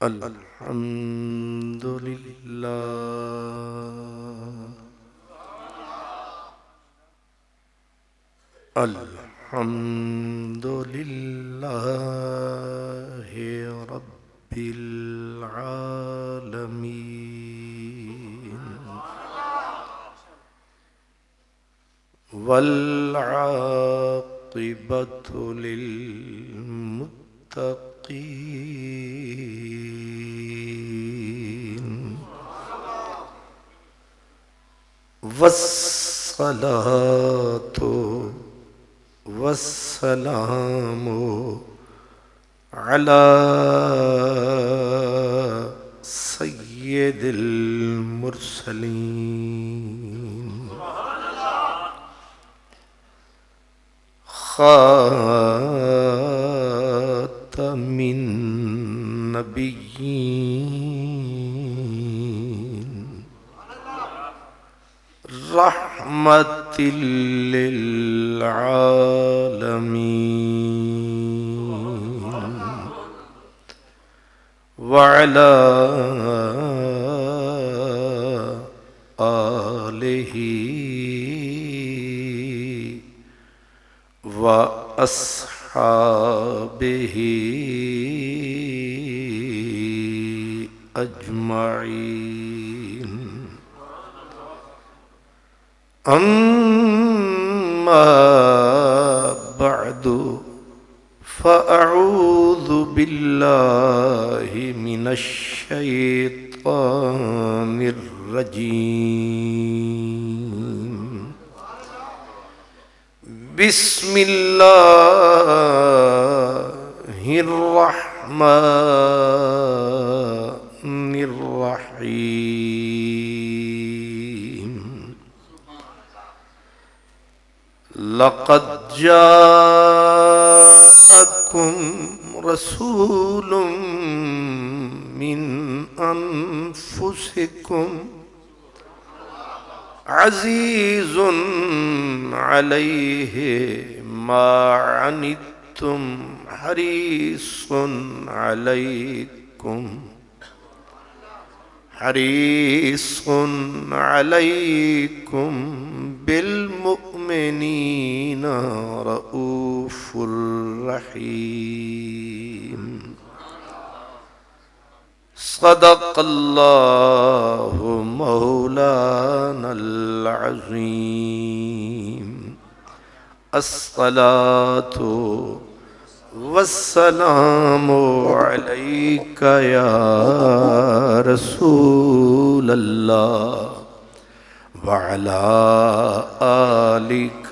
الحمد للہ الحمد للہ رب العالمین والعاقبۃ للمتقین والصلاة والسلام على سید المرسلین خاتم النبیین رحمت للعالمین وعلى آلہ وأصحابه أجمعين أما بعد فأعوذ بالله من الشيطان الرجيم بسم اللہ الرحمن الرحیم لقد جاءکم رسول من انفسکم عزیز علیہ ما عنتم حریص علیکم بالمؤمنین رؤوف رحیم صدق اللہ مولانا العظیم الصلاة والسلام علیک یا رسول اللہ وعلی آلک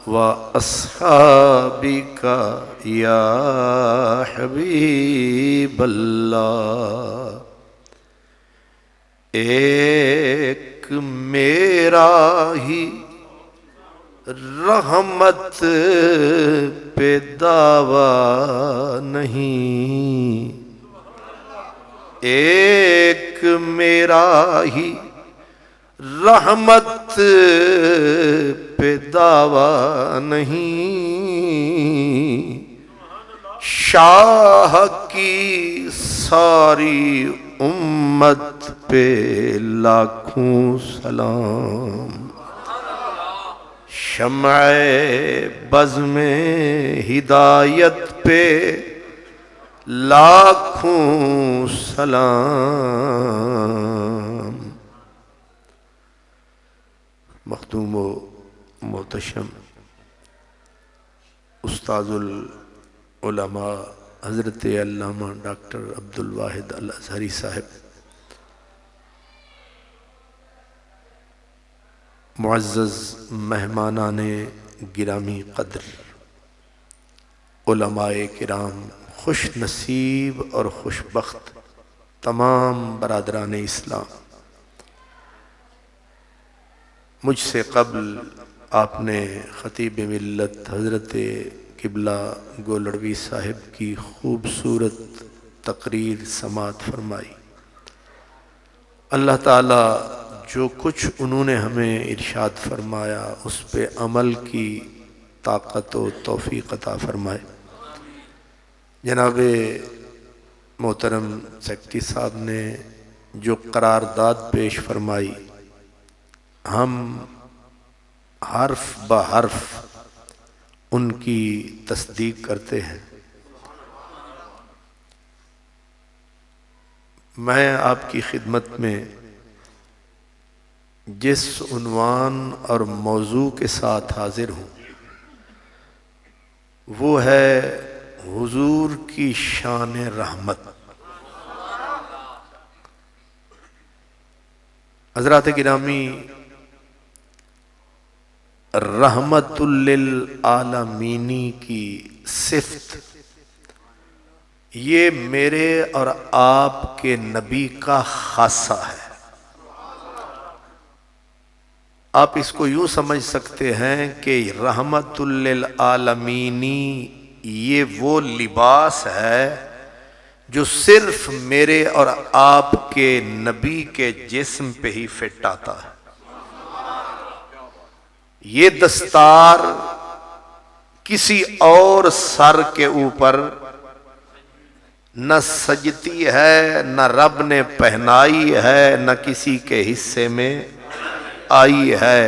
وَأَصْحَابِكَ يَا حبیب اللہ ایک میرا ہی رحمت پہ دعویٰ نہیں ایک میرا ہی رحمت پہ دعویٰ نہیں شاہ کی ساری امت پہ لاکھوں سلام شمع بزم ہدایت پہ لاکھوں سلام مخدوم و محتشم استاذ العلماء حضرت علامہ ڈاکٹر عبدالواحد الازہری صاحب، معزز مہمانان گرامی قدر، علماء کرام، خوش نصیب اور خوش بخت تمام برادران اسلام، مجھ سے قبل آپ نے خطیب ملت حضرت قبلہ گولڑوی صاحب کی خوبصورت تقریر سماعت فرمائی۔ اللہ تعالیٰ جو کچھ انہوں نے ہمیں ارشاد فرمایا اس پہ عمل کی طاقت و توفیق عطا فرمائے۔ جناب محترم سیکٹری صاحب نے جو قرارداد پیش فرمائی، ہم حرف بہ حرف ان کی تصدیق کرتے ہیں۔ میں آپ کی خدمت میں جس عنوان اور موضوع کے ساتھ حاضر ہوں وہ ہے حضور کی شان رحمت۔ حضرات گرامی، رحمت للعالمینی کی صفت یہ میرے اور آپ کے نبی کا خاصہ ہے۔ آپ اس کو یوں سمجھ سکتے ہیں کہ رحمت للعالمینی یہ وہ لباس ہے جو صرف میرے اور آپ کے نبی کے جسم پہ ہی فٹ آتا ہے۔ یہ دستار کسی اور سر کے اوپر نہ سجتی ہے، نہ رب نے پہنائی ہے، نہ کسی کے حصے میں آئی ہے۔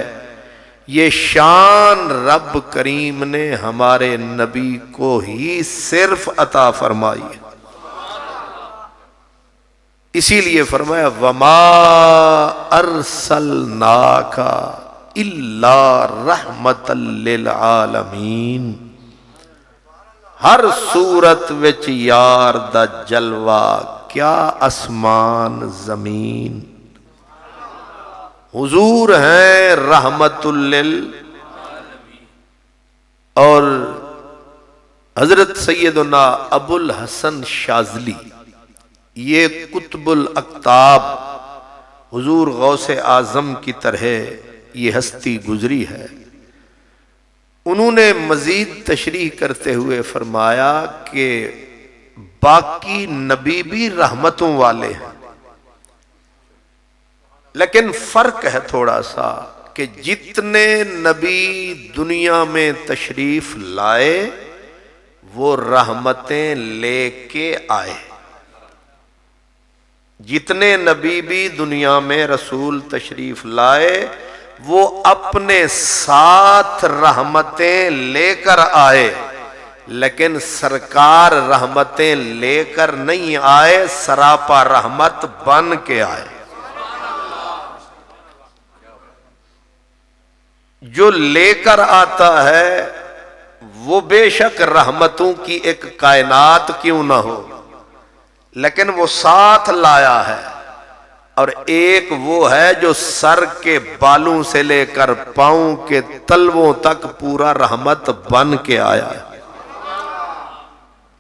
یہ شان رب کریم نے ہمارے نبی کو ہی صرف عطا فرمائی ہے۔ اسی لیے فرمایا وَمَا أَرْسَلْنَاكَ إِلَّا رَحْمَةً لِلْعَالَمِينَ۔ ہر صورت وچ یار دا جلوہ کیا اسمان زمین، حضور ہیں رحمت اور حضرت سیدنا ابو الحسن شاذلی یہ قطب الاقطاب حضور غوث اعظم کی طرح یہ ہستی گزری ہے۔ انہوں نے مزید تشریح کرتے ہوئے فرمایا کہ باقی نبی بھی رحمتوں والے ہیں، لیکن فرق ہے تھوڑا سا کہ جتنے نبی دنیا میں تشریف لائے وہ رحمتیں لے کے آئے۔ جتنے نبی بھی دنیا میں رسول تشریف لائے وہ اپنے ساتھ رحمتیں لے کر آئے، لیکن سرکار رحمتیں لے کر نہیں آئے، سراپا رحمت بن کے آئے۔ جو لے کر آتا ہے وہ بے شک رحمتوں کی ایک کائنات کیوں نہ ہو، لیکن وہ ساتھ لایا ہے، اور ایک وہ ہے جو سر کے بالوں سے لے کر پاؤں کے تلووں تک پورا رحمت بن کے آیا ہے۔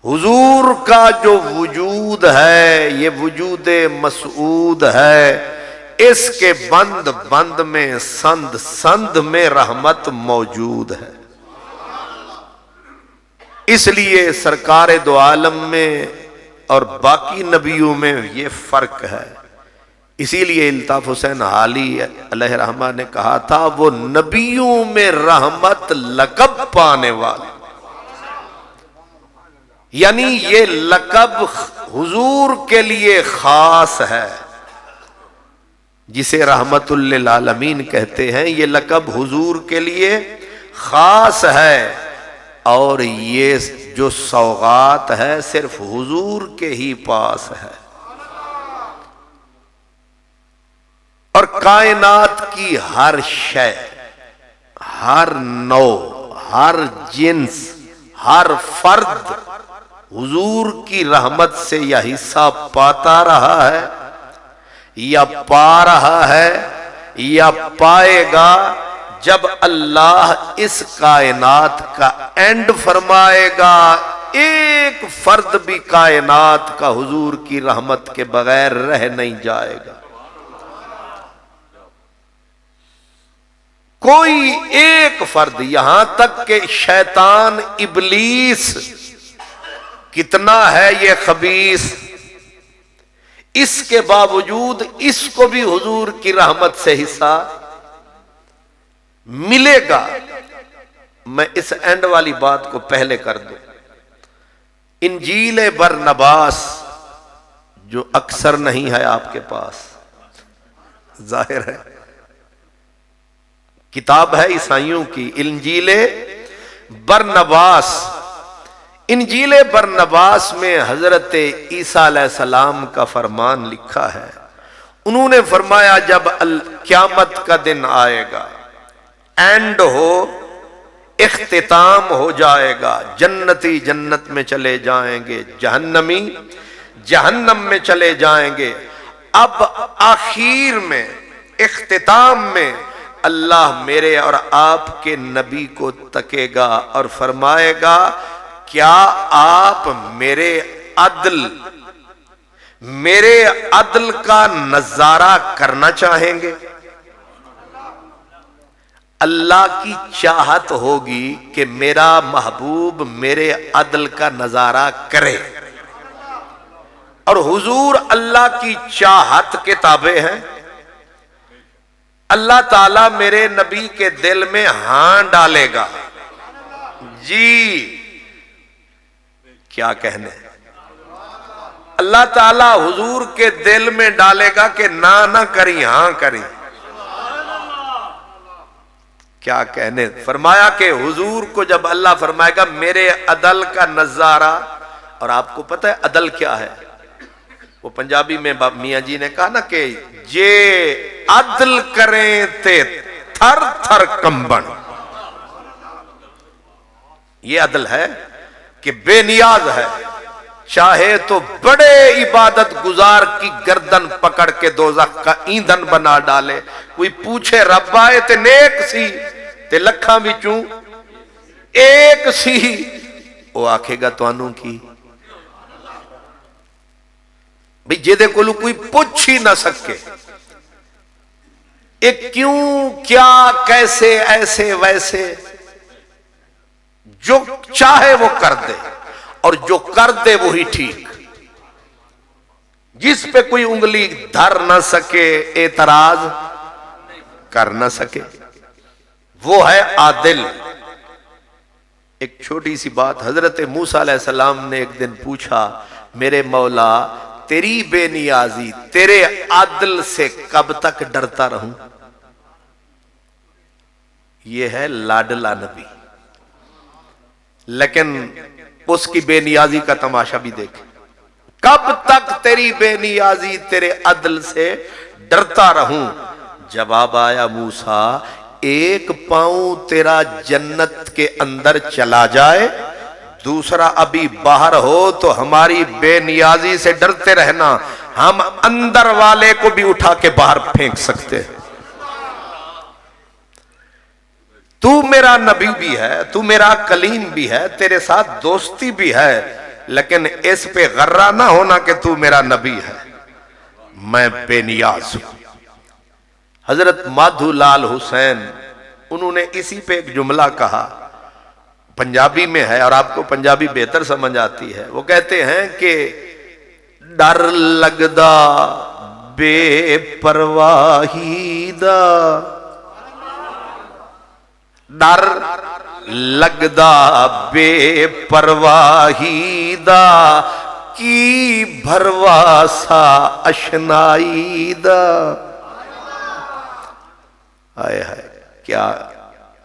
حضور کا جو وجود ہے یہ وجود مسعود ہے، اس کے بند بند میں سند سند میں رحمت موجود ہے۔ اس لیے سرکار دو عالم میں اور باقی نبیوں میں یہ فرق ہے۔ اسی لیے الطاف حسین حالی علیہ رحمہ نے کہا تھا وہ نبیوں میں رحمت لقب پانے والے، یعنی یہ لقب حضور کے لیے خاص ہے۔ جسے رحمت للعالمین کہتے ہیں یہ لقب حضور کے لیے خاص ہے، اور یہ جو سوغات ہے صرف حضور کے ہی پاس ہے۔ اور کائنات کی ہر شے، ہر نوع، ہر جنس، ہر فرد حضور کی رحمت سے یا حصہ پاتا رہا ہے یا پا رہا ہے یا پائے گا جب اللہ اس کائنات کا اینڈ فرمائے گا۔ ایک فرد بھی کائنات کا حضور کی رحمت کے بغیر رہ نہیں جائے گا۔ کوئی ایک فرد، یہاں تک کہ شیطان ابلیس کتنا ہے یہ خبیث، اس کے باوجود اس کو بھی حضور کی رحمت سے حصہ ملے گا۔ میں اس اینڈ والی بات کو پہلے کر دوں۔ انجیل برنباس جو اکثر نہیں ہے آپ کے پاس، ظاہر ہے کتاب ہے عیسائیوں کی انجیل برنباس۔ انجیل برنباس میں حضرت عیسیٰ علیہ السلام کا فرمان لکھا ہے۔ انہوں نے فرمایا جب قیامت کا دن آئے گا، اینڈ ہو، اختتام ہو جائے گا، جنتی جنت میں چلے جائیں گے، جہنمی جہنم میں چلے جائیں گے، اب آخر میں اختتام میں اللہ میرے اور آپ کے نبی کو تکے گا اور فرمائے گا کیا آپ میرے عدل کا نظارہ کرنا چاہیں گے؟ اللہ کی چاہت ہوگی کہ میرا محبوب میرے عدل کا نظارہ کرے، اور حضور اللہ کی چاہت کے تابع ہیں۔ اللہ تعالیٰ میرے نبی کے دل میں ہاں ڈالے گا، جی کیا کہنے، اللہ تعالیٰ حضور کے دل میں ڈالے گا کہ نہ کری ہاں کری، کیا کہنے۔ فرمایا کہ حضور کو جب اللہ فرمائے گا میرے عدل کا نظارہ، اور آپ کو پتہ ہے عدل کیا ہے؟ وہ پنجابی میں میاں جی نے کہا نا کہ جے عدل کریں تے تھر تھر کمبن، یہ عدل ہے کہ بے نیاز ہے، چاہے تو بڑے عبادت گزار کی گردن پکڑ کے دوزخ کا ایندھن بنا ڈالے، کوئی پوچھے رب آئے تے نیک سی تے لکھاں وچوں ایک سی، وہ آکھے گا توانوں کی بھئی جے دے کولو کوئی پوچھ ہی نہ سکے، ایک کیوں کیا کیسے ایسے ویسے، جو چاہے وہ کر دے اور جو کر دے وہی ٹھیک، جس پہ کوئی انگلی دھر نہ سکے، اعتراض کر نہ سکے، وہ ہے عادل۔ ایک چھوٹی سی بات، حضرت موسیٰ علیہ السلام نے ایک دن پوچھا میرے مولا تیری بے نیازی تیرے عدل سے کب تک ڈرتا رہوں؟ یہ ہے لاڈلا نبی، لیکن اس کی بے نیازی کا تماشا بھی دیکھ، کب تک تیری بے نیازی تیرے عدل سے ڈرتا رہوں؟ جواب آیا موسیٰ ایک پاؤں تیرا جنت کے اندر چلا جائے، دوسرا ابھی باہر ہو تو ہماری بے نیازی سے ڈرتے رہنا، ہم اندر والے کو بھی اٹھا کے باہر پھینک سکتے ہیں۔ تو میرا نبی بھی ہے، تو میرا کلیم بھی ہے، تیرے ساتھ دوستی بھی ہے، لیکن اس پہ غرہ نہ ہونا کہ تو میرا نبی ہے، میں بے نیاز ہوں۔ حضرت مادھو لال حسین انہوں نے اسی پہ ایک جملہ کہا، پنجابی میں ہے اور آپ کو پنجابی بہتر سمجھ آتی ہے، وہ کہتے ہیں کہ ڈر لگدا بے پرواہی دا، ڈر لگدا بے پرواہی دا، کی بھرواسا اشنائی دا۔ آئے ہائے کیا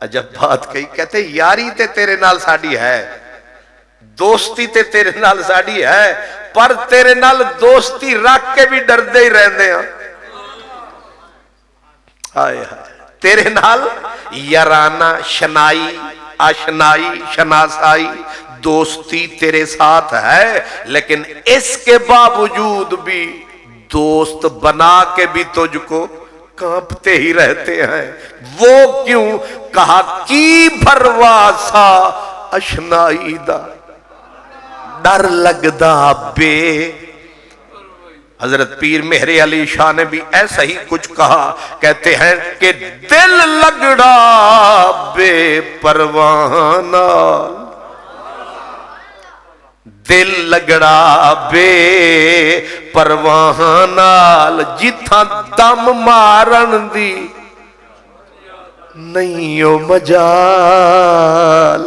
عجب بات کہی، کہتے یاری تے تیرے نال ساڑی ہے، دوستی تے تیرے نال ساڑی ہے، پر تیرے نال دوستی رکھ کے بھی ڈر دے ہی رہندے ہیں۔ آئے ہائے تیرے نال یارانہ شنائی آشنائی شناسائی دوستی تیرے ساتھ ہے، لیکن اس کے باوجود بھی دوست بنا کے بھی تجھ کو کانپتے ہی رہتے ہیں۔ وہ کیوں؟ کہا کی بھرواسا اشنائی دا، ڈر لگدا بے۔ حضرت پیر مہر علی شاہ نے بھی ایسا ہی کچھ کہا، کہتے ہیں کہ دل لگڑا بے پروانہ، دل لگڑا بے پروانہ، جتھاں دم مارن دی نہیں او مجال۔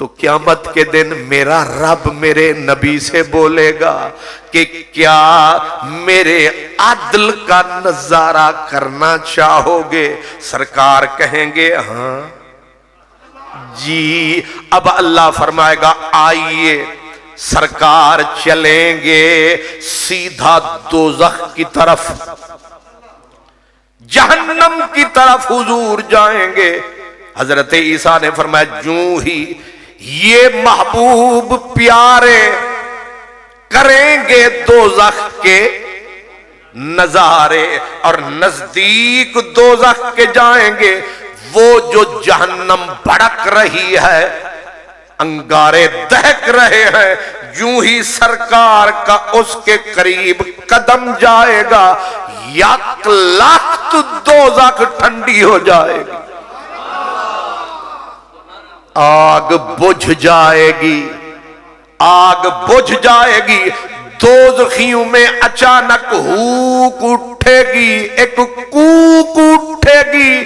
تو قیامت کے دن میرا رب میرے نبی سے بولے گا کہ کیا میرے عدل کا نظارہ کرنا چاہو گے؟ سرکار کہیں گے ہاں جی۔ اب اللہ فرمائے گا آئیے، سرکار چلیں گے سیدھا دوزخ کی طرف، جہنم کی طرف حضور جائیں گے۔ حضرت عیسیٰ نے فرمایا جوں ہی یہ محبوب پیارے کریں گے دوزخ کے نظارے اور نزدیک دوزخ کے جائیں گے، وہ جو جہنم بھڑک رہی ہے، انگارے دہک رہے ہیں، یوں ہی سرکار کا اس کے قریب قدم جائے گا، یک لاکھ دوزخ ٹھنڈی ہو جائے گی، آگ بجھ جائے گی، آگ بجھ جائے گی۔ دوزخیوں میں اچانک ہوک اٹھے گی، ایک کوک اٹھے گی،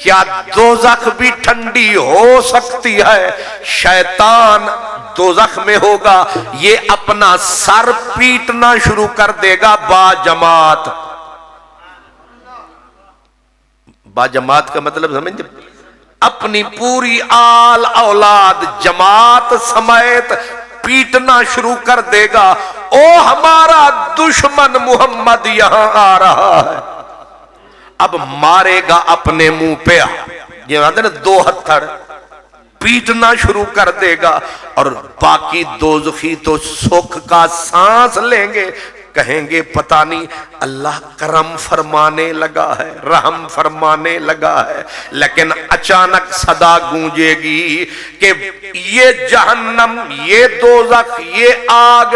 کیا دوزخ بھی ٹھنڈی ہو سکتی ہے؟ شیطان دوزخ میں ہوگا، یہ اپنا سر پیٹنا شروع کر دے گا با جماعت۔ با جماعت کا مطلب سمجھتے؟ اپنی پوری آل اولاد جماعت سمیت پیٹنا شروع کر دے گا، او ہمارا دشمن محمد یہاں آ رہا ہے۔ اب مارے گا اپنے منہ پہ، یہ آتے نا دو ہتھڑ، پیٹنا شروع کر دے گا، اور باقی دوزخی تو سکھ کا سانس لیں گے، کہیں گے پتہ نہیں اللہ کرم فرمانے لگا ہے، رحم فرمانے لگا ہے۔ لیکن اچانک صدا گونجے گی کہ یہ جہنم، یہ دوزخ، یہ آگ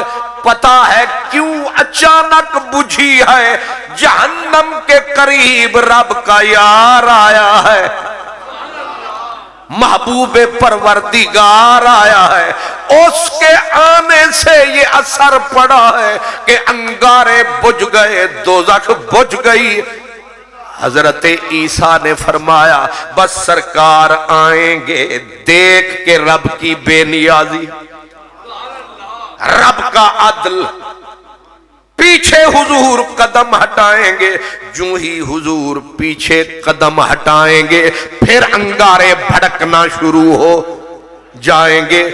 پتہ ہے کیوں اچانک بجھی ہے؟ جہنم کے قریب رب کا یار آیا ہے، محبوب پروردگار آیا ہے، اس کے آنے سے یہ اثر پڑا ہے کہ انگارے بجھ گئے، دوزخ بجھ گئی۔ حضرت عیسیٰ نے فرمایا بس سرکار آئیں گے، دیکھ کے رب کی بے نیازی، رب کا عدل، پیچھے حضور قدم ہٹائیں گے، جو ہی حضور پیچھے قدم ہٹائیں گے پھر انگارے بھڑکنا شروع ہو جائیں گے۔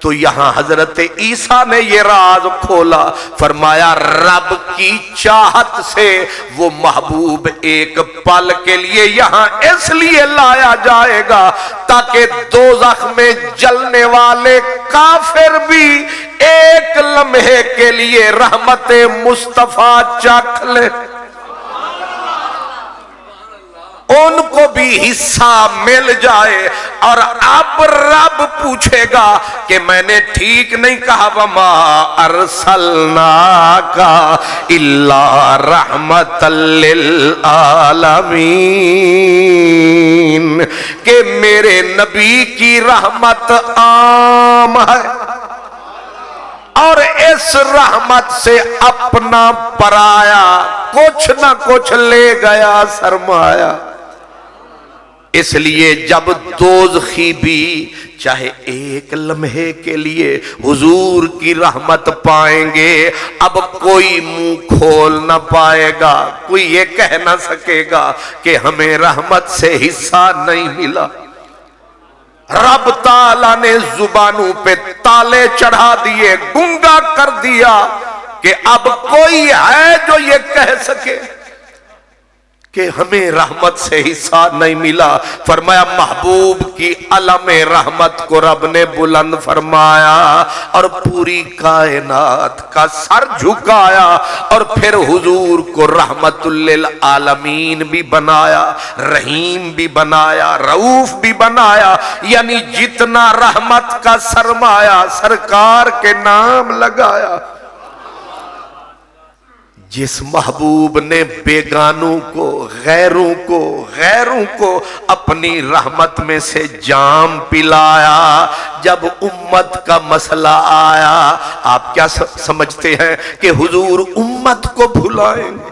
تو یہاں حضرت عیسیٰ نے یہ راز کھولا، فرمایا رب کی چاہت سے وہ محبوب ایک پل کے لیے یہاں اس لیے لایا جائے گا تاکہ دوزخ میں جلنے والے کافر بھی ایک لمحے کے لیے رحمت مصطفیٰ چکھ لے، ان کو بھی حصہ مل جائے۔ اور اب رب پوچھے گا کہ میں نے ٹھیک نہیں کہا وما ارسلناک الا رحمت للعالمین، کہ میرے نبی کی رحمت عام ہے اور اس رحمت سے اپنا پرایا کچھ نہ کچھ لے گیا سرمایہ۔ اس لیے جب دوزخی بھی چاہے ایک لمحے کے لیے حضور کی رحمت پائیں گے، اب کوئی منہ کھول نہ پائے گا، کوئی یہ کہہ نہ سکے گا کہ ہمیں رحمت سے حصہ نہیں ملا۔ رب تعالیٰ نے زبانوں پہ تالے چڑھا دیے، گنگا کر دیا کہ اب کوئی ہے جو یہ کہہ سکے کہ ہمیں رحمت سے حصہ نہیں ملا۔ فرمایا محبوب کی علم رحمت کو رب نے بلند فرمایا اور پوری کائنات کا سر جھکایا، اور پھر حضور کو رحمت للعالمین بھی بنایا، رحیم بھی بنایا، رؤوف بھی بنایا، یعنی جتنا رحمت کا سرمایہ سرکار کے نام لگایا۔ جس محبوب نے بیگانوں کو، غیروں کو اپنی رحمت میں سے جام پلایا، جب امت کا مسئلہ آیا آپ کیا سمجھتے ہیں کہ حضور امت کو بھلائیں گے؟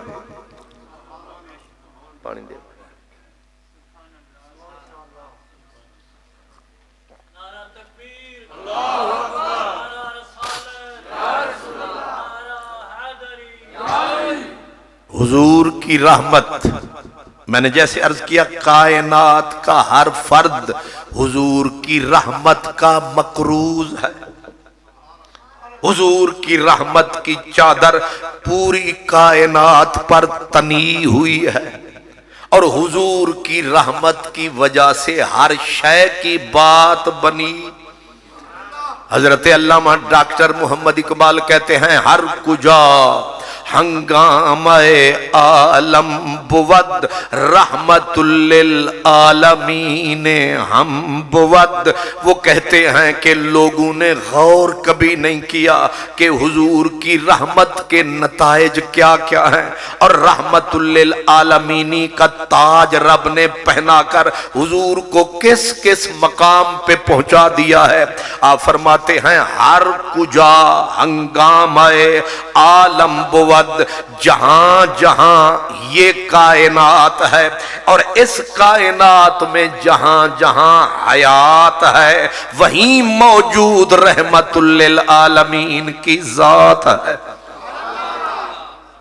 حضور کی رحمت، میں نے جیسے عرض کیا کائنات کا ہر فرد حضور کی رحمت کا مقروض ہے. حضور کی رحمت کی چادر پوری کائنات پر تنی ہوئی ہے، اور حضور کی رحمت کی وجہ سے ہر شے کی بات بنی. حضرت علامہ ڈاکٹر محمد اقبال کہتے ہیں ہر کجا ہنگامہ عالم بود رحمت للعالمین ہم بود. وہ کہتے ہیں کہ لوگوں نے غور کبھی نہیں کیا کہ حضور کی رحمت کے نتائج کیا کیا ہیں، اور رحمت للعالمین کا تاج رب نے پہنا کر حضور کو کس کس مقام پہ پہنچا دیا ہے. آپ فرماتے ہیں ہر کجا ہنگامہ عالم بود، جہاں جہاں یہ کائنات ہے اور اس کائنات میں جہاں جہاں حیات ہے وہیں موجود رحمت للعالمین کی ذات ہے.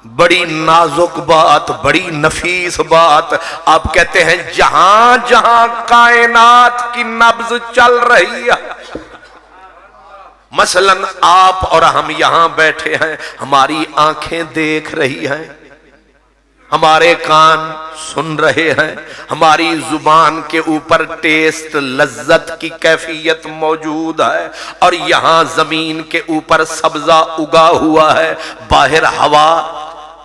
بڑی نازک بات، بڑی نفیس بات. آپ کہتے ہیں جہاں جہاں کائنات کی نبض چل رہی ہے، مثلا آپ اور ہم یہاں بیٹھے ہیں، ہماری آنکھیں دیکھ رہی ہیں، ہمارے کان سن رہے ہیں، ہماری زبان کے اوپر ٹیسٹ لذت کی کیفیت موجود ہے، اور یہاں زمین کے اوپر سبزہ اگا ہوا ہے، باہر ہوا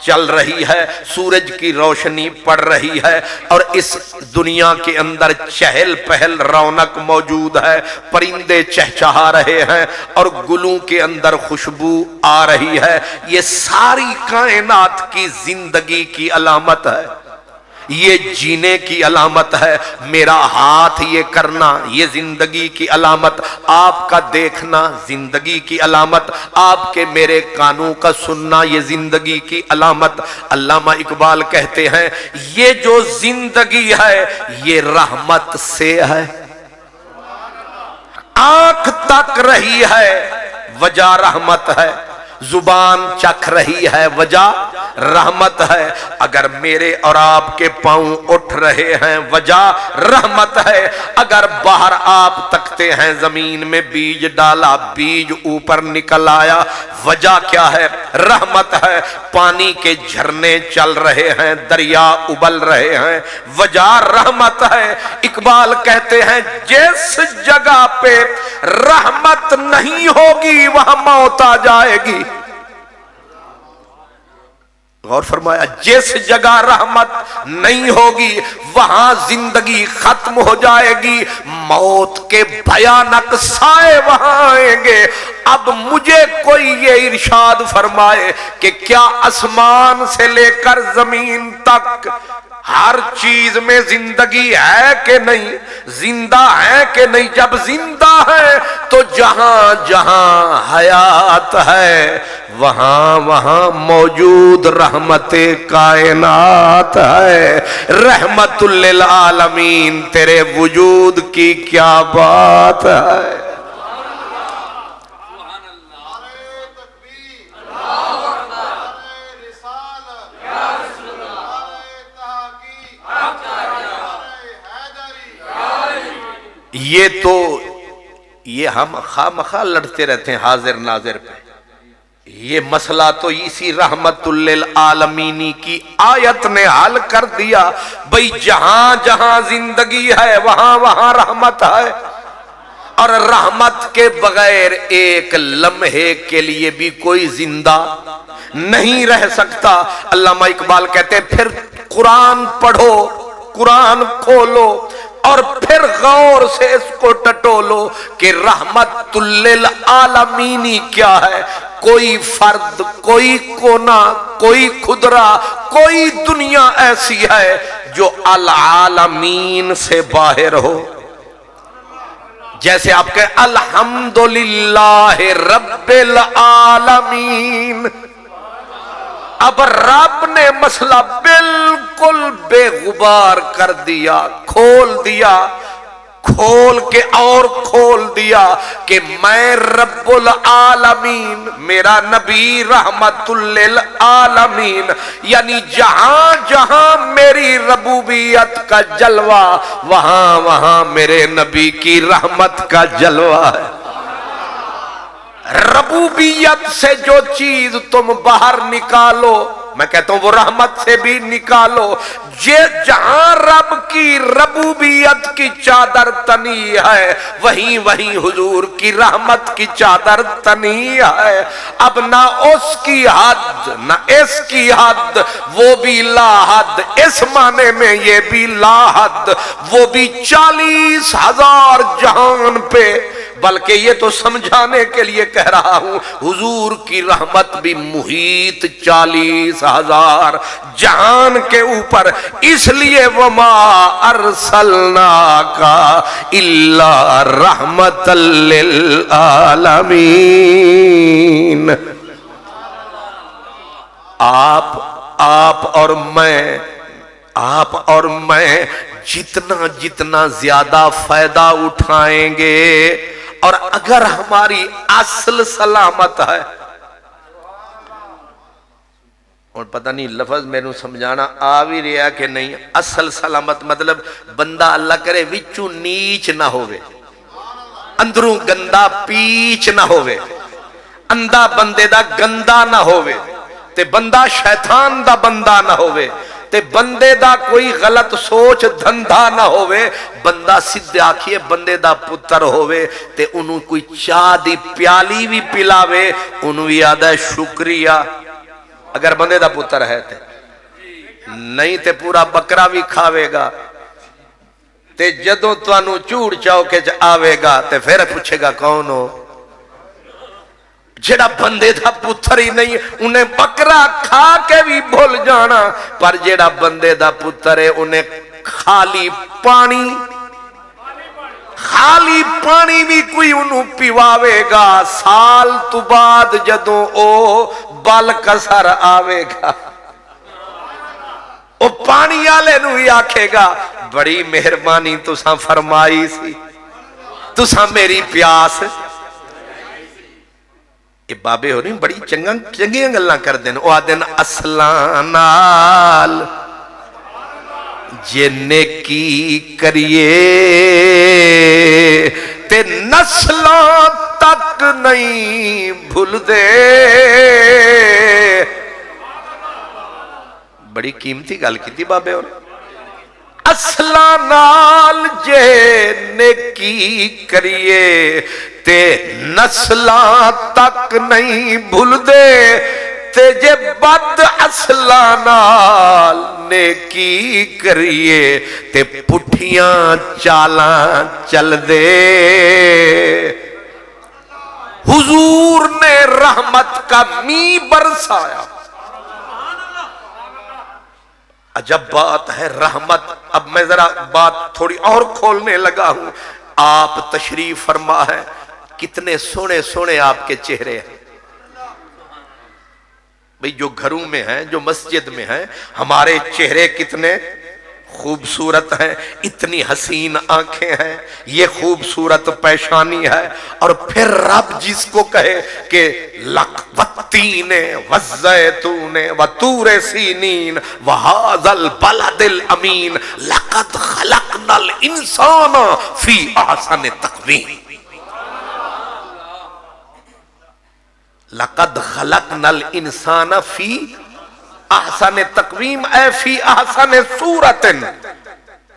چل رہی ہے، سورج کی روشنی پڑ رہی ہے، اور اس دنیا کے اندر چہل پہل رونق موجود ہے، پرندے چہچہا رہے ہیں اور گلوں کے اندر خوشبو آ رہی ہے. یہ ساری کائنات کی زندگی کی علامت ہے، یہ جینے کی علامت ہے. میرا ہاتھ یہ کرنا یہ زندگی کی علامت، آپ کا دیکھنا زندگی کی علامت، آپ کے میرے کانوں کا سننا یہ زندگی کی علامت. علامہ اقبال کہتے ہیں یہ جو زندگی ہے یہ رحمت سے ہے. آنکھ تک رہی ہے وجہ رحمت ہے، زبان چکھ رہی ہے وجہ رحمت ہے، اگر میرے اور آپ کے پاؤں اٹھ رہے ہیں وجہ رحمت ہے، اگر باہر آپ تکتے ہیں زمین میں بیج ڈالا بیج اوپر نکل آیا وجہ کیا ہے؟ رحمت ہے. پانی کے جھرنے چل رہے ہیں، دریا ابل رہے ہیں، وجہ رحمت ہے. اقبال کہتے ہیں جس جگہ پہ رحمت نہیں ہوگی وہاں موت آ جائے گی. غور فرمایا، جس جگہ رحمت نہیں ہوگی وہاں زندگی ختم ہو جائے گی، موت کے بھیانک سائے وہاں آئیں گے. اب مجھے کوئی یہ ارشاد فرمائے کہ کیا آسمان سے لے کر زمین تک ہر چیز میں زندگی ہے کہ نہیں، زندہ ہے کہ نہیں؟ جب زندہ ہے تو جہاں جہاں حیات ہے وہاں وہاں موجود رحمت کائنات ہے. رحمت للعالمین تیرے وجود کی کیا بات ہے. یہ ہم خامخواہ لڑتے رہتے ہیں حاضر ناظر پہ. یہ مسئلہ تو اسی رحمت للعالمین کی آیت نے حل کر دیا. بھئی جہاں جہاں زندگی ہے وہاں وہاں رحمت ہے، اور رحمت کے بغیر ایک لمحے کے لیے بھی کوئی زندہ نہیں رہ سکتا. علامہ اقبال کہتے ہیں پھر قرآن پڑھو، قرآن کھولو اور پھر غور سے اس کو ٹٹولو کہ رحمت للعالمین کیا ہے. کوئی فرد، کوئی کونا، کوئی خدرہ، کوئی دنیا ایسی ہے جو العالمین سے باہر ہو. جیسے آپ کے الحمدللہ رب العالمین، اب رب نے مسئلہ بالکل بے غبار کر دیا، کھول دیا. کھول کے اور کھول دیا کہ میں رب العالمین، میرا نبی رحمت للعالمین، یعنی جہاں جہاں میری ربوبیت کا جلوہ وہاں وہاں میرے نبی کی رحمت کا جلوہ ہے۔ ربوبیت سے جو چیز تم باہر نکالو، میں کہتا ہوں وہ رحمت سے بھی نکالو، جہاں رب کی ربوبیت کی چادر تنی ہے وہیں وہیں حضور کی رحمت کی چادر تنی ہے۔ اب نہ اس کی حد نہ اس کی حد، وہ بھی لا حد، اس معنی میں یہ بھی لا حد، وہ بھی 40,000 جہان پہ، بلکہ یہ تو سمجھانے کے لیے کہہ رہا ہوں حضور کی رحمت بھی محیط 40,000 جہان کے اوپر، اس لیے وما ارسلناک الا رحمتا للعالمین۔ آپ اور میں جتنا زیادہ فائدہ اٹھائیں گے، اور اگر ہماری اصل سلامت ہے، اور پتہ نہیں لفظ میرے سمجھانا آ بھی رہا کہ نہیں، اصل سلامت مطلب بندہ اللہ کرے وچوں نیچ نہ ہوئے، اندروں گندا پیچ نہ ہوئے، اندھا بندے دا گندا نہ ہوئے، تے بندہ شیطان دا بندہ نہ ہوئے، تے بندے دا کوئی غلط سوچ دھندہ نہ ہوئے، بندہ سدھے آکھیے بندے دا پتر ہوئے، تے انہوں کوئی چاہ دی پیالی بھی پلاوے انہوں یاد ہے شکریہ، اگر بندے دا پتر ہے تے نہیں تے پورا بکرا بھی کھاوے گا، تے جدوں تو انہوں چوڑ چوکے آوے گا تے پھر پوچھے گا کون ہو؟ جڑا بندے دا پتر ہی نہیں انہیں بکرا کھا کے بھی بھول جانا، پر جڑا بندے دا پتر ہے انہیں خالی پانی بھی کوئی انہوں پیواوے گا، سال تو بعد جدوں او بال کسر آوے گا او پانی آلے نو ہی آکھے گا بڑی مہربانی تساں فرمائی سی، تساں میری پیاس۔ یہ بابے ہو رہی بڑی چنگیاں گلاں کر دین، او آدن اصلان نال جے نیکی کریے تے نسلاں تک نہیں بھول دے۔ بڑی قیمتی گل کیتی بابے ہو رہی، اصلان نال جے نیکی کریے تے نسلاں تک نہیں بھول دے، تے جے بد اصلاں نال نیکی کریے تے پٹھیاں چالاں چل دے۔ حضور نے رحمت کا می برسایا، عجب بات ہے رحمت۔ اب میں ذرا بات تھوڑی اور کھولنے لگا ہوں، آپ تشریف فرما ہے، کتنے سونے سونے آپ کے چہرے ہیں بھئی، جو گھروں میں ہیں جو مسجد میں ہیں، ہمارے چہرے کتنے خوبصورت ہیں، اتنی حسین آنکھیں ہیں، یہ خوبصورت پیشانی ہے، اور پھر رب جس کو کہے کہ والتین والزیتون وطور سینین وہذا البلد الامین لقد خلقنا الانسان فی احسن تقویم، لقد خلقنا الانسان فی احسن تقویم اے فی احسن صورت۔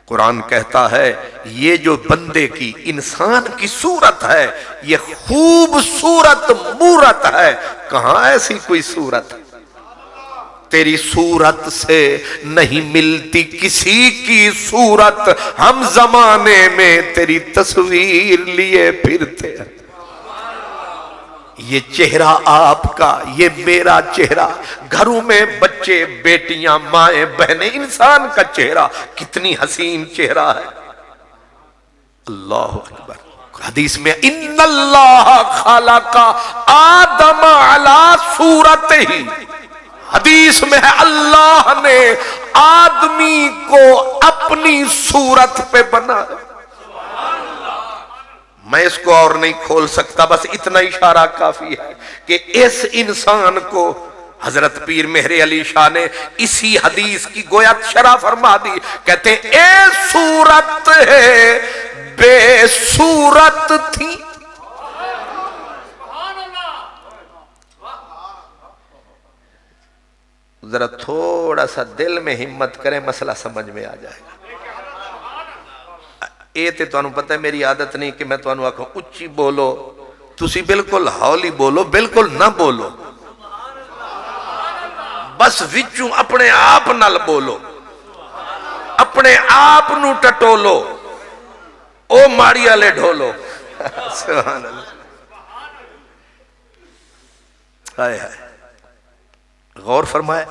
قرآن کہتا ہے یہ جو بندے کی انسان کی صورت ہے یہ خوبصورت مورت ہے، کہاں ایسی کوئی صورت؟ تیری صورت سے نہیں ملتی کسی کی صورت، ہم زمانے میں تیری تصویر لیے پھرتے ہیں۔ یہ چہرہ آپ کا، یہ میرا چہرہ، گھروں میں بچے بیٹیاں مائیں بہنیں، انسان کا چہرہ کتنی حسین چہرہ ہے۔ اللہ اکبر، حدیث میں ان اللہ خلق آدم علی صورتہ، حدیث میں ہے اللہ نے آدمی کو اپنی صورت پہ بنا۔ میں اس کو اور نہیں کھول سکتا، بس اتنا اشارہ کافی ہے کہ اس انسان کو حضرت پیر مہر علی شاہ نے اسی حدیث کی گویا شرح فرما دی. کہتے ہیں اے صورت ہے بے صورت تھی. ذرا تھوڑا سا دل میں ہمت کریں، مسئلہ سمجھ میں آ جائے گا. یہ تو تمہیں پتہ ہے میری عادت نہیں کہ میں تمہیں آکھوں اچھی بولو، تسی بالکل ہولی بولو، بالکل نہ بولو، بس وچوں اپنے آپ نال بولو، اپنے آپ نو ٹٹولو، او ماڑی والے ڈھولو. سبحان اللہ. ہائے ہائے، غور فرمائے.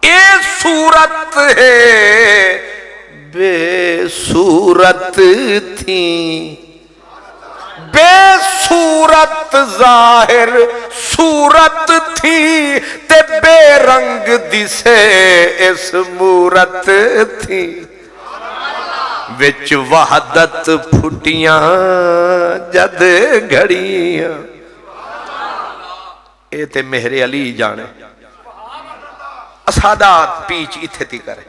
اے صورت ہے بے صورت تھی، بے صورت ظاہر صورت تھی تے بے رنگ دسے اس مورت تھی. وچ وحدت پھٹیاں جد گھڑیاں. اے تے مہر علی جانے اسادات پیچ اتھے تھی کرے.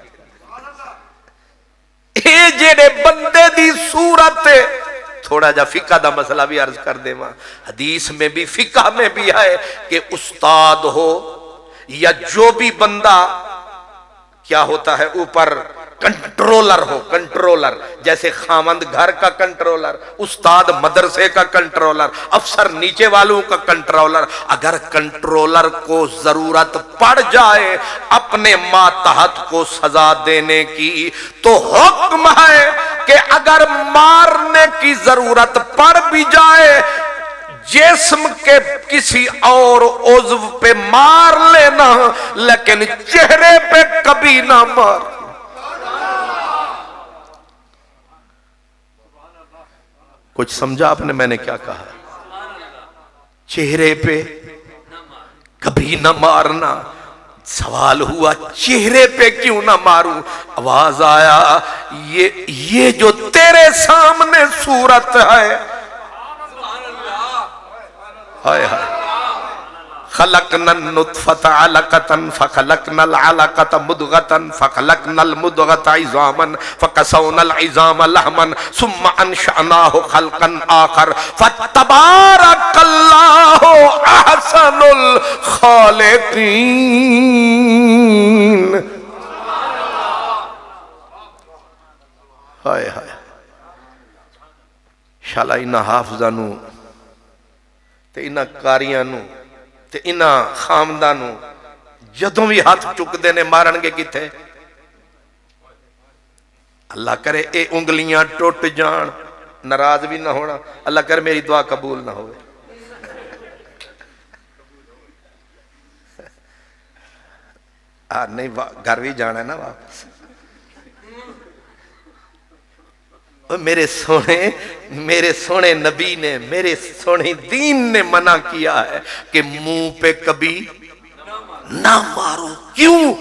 اے جیڑے بندے دی صورت ہے. تھوڑا جا فقہ دا مسئلہ بھی عرض کر دے ماں. حدیث میں بھی فقہ میں بھی ہے کہ استاد ہو یا جو بھی بندہ کیا ہوتا ہے اوپر کنٹرولر ہو، کنٹرولر جیسے خاوند گھر کا کنٹرولر، استاد مدرسے کا کنٹرولر، افسر نیچے والوں کا کنٹرولر. اگر کنٹرولر کو ضرورت پڑ جائے اپنے ماتحت کو سزا دینے کی تو حکم ہے کہ اگر مارنے کی ضرورت پڑ بھی جائے جسم کے کسی اور عضو پہ مار لینا لیکن چہرے پہ کبھی نہ مار. کچھ سمجھا آپ نے میں نے کیا کہا؟ چہرے پہ کبھی نہ مارنا. سوال ہوا چہرے پہ کیوں نہ ماروں؟ آواز آیا یہ جو تیرے سامنے صورت ہے، ہائے ہائے، خلقنا النطفة علقة فخلقنا العلقة مضغة فخلقنا المضغة عظاما فكسونا العظام لحما ثم انشأناه خلقا آخر فتبارك الله احسن الخالقين. ہائے ہائے. شالا انہاں حافظانو تے انہاں کاریانو تے انہاں خامدانو جدوں بھی ہاتھ چک دینے مارن گے کتے. اللہ کرے اے انگلیاں ٹوٹ جان، ناراض بھی نہ ہونا. اللہ کرے میری دعا قبول نہ ہوئے. نہیں گھر بھی جانا ہے نا واپس. میرے سونے نبی نے، میرے سونے دین نے منع کیا ہے کہ منہ پہ کبھی نہ مارو. کیوں؟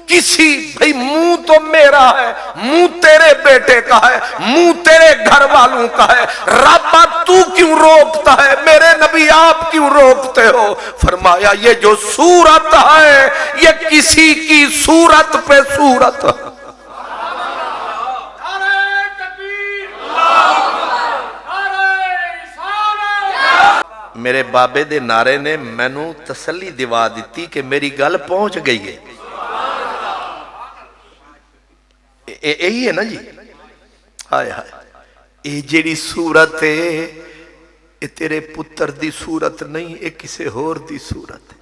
کسی بھئی منہ تو میرا ہے، منہ تیرے بیٹے کا ہے، منہ تیرے گھر والوں کا ہے. ربا تو کیوں روکتا ہے؟ میرے نبی آپ کیوں روکتے ہو؟ فرمایا یہ جو صورت ہے یہ کسی کی صورت پہ صورت ہے. میرے بابے دے نعرے نے مینوں تسلی دیوا دیتی کہ میری گل پہنچ گئی ہے. یہی ہے نا جی. ہائے ہائے، یہ جیڑی صورت ہے یہ تیرے پتر دی صورت نہیں، یہ کسے ہور دی صورت ہے.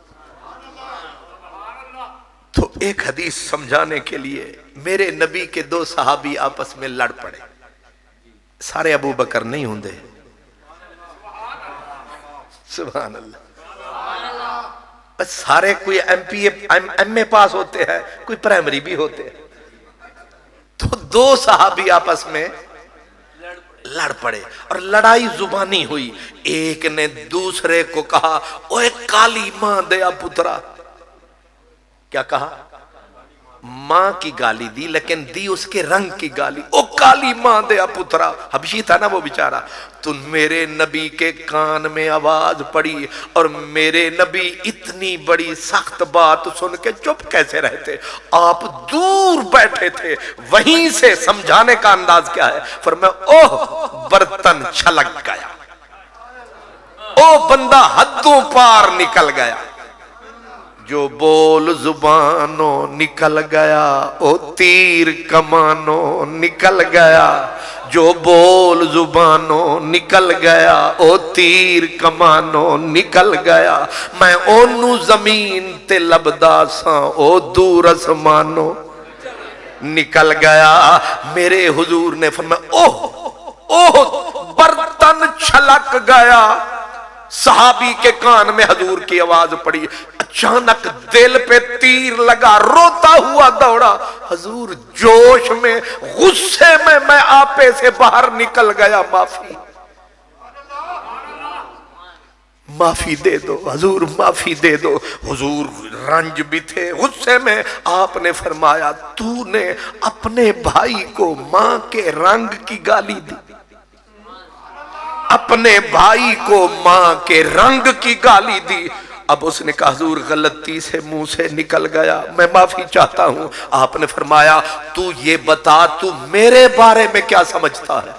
تو ایک حدیث سمجھانے کے لیے میرے نبی کے دو صحابی آپس میں لڑ پڑے. سارے ابو بکر نہیں ہوندے. سبحان اللہ. بس سارے کوئی ایم اے پاس ہوتے ہیں، کوئی پرائمری بھی ہوتے ہیں. تو دو صحابی آپس میں لڑ پڑے اور لڑائی زبانی ہوئی. ایک نے دوسرے کو کہا اوے کالی ماں دیا پترا. کیا کہا؟ ماں کی گالی دی لیکن دی اس کے رنگ کی گالی. او کالی ماں دیا پترا, حبشی تھا نا وہ بیچارہ, تو میرے نبی کے کان میں آواز پڑی اور میرے نبی اتنی بڑی سخت بات سن کے چپ کیسے رہتے؟ آپ دور بیٹھے تھے, وہیں سے سمجھانے کا انداز کیا ہے. فرمایا اوہ برتن چھلک گیا, او بندہ حدوں پار نکل گیا, جو بول زبانوں نکل گیا, او تیر کمانوں نکل گیا, جو بول زبانوں نکل گیا, او تیر کمانوں نکل گیا. میں اونوں زمین تے لبدا ساں, او دور اسمانوں نکل گیا. میرے حضور نے فرمایا اوہ برتن چھلک گیا. صحابی کے کان میں حضور کی آواز پڑی, اچانک دل پہ تیر لگا, روتا ہوا دوڑا. حضور جوش میں غصے میں آپے سے باہر نکل گیا, معافی دے دو حضور, معافی دے دو. حضور رنج بھی تھے, غصے میں. آپ نے فرمایا تو نے اپنے بھائی کو ماں کے رنگ کی گالی دی, اپنے بھائی کو ماں کے رنگ کی گالی دی. اب اس نے کہا حضور غلطی سے منہ سے نکل گیا, میں معافی چاہتا ہوں. آپ نے فرمایا تو یہ بتا تو میرے بارے میں کیا سمجھتا ہے؟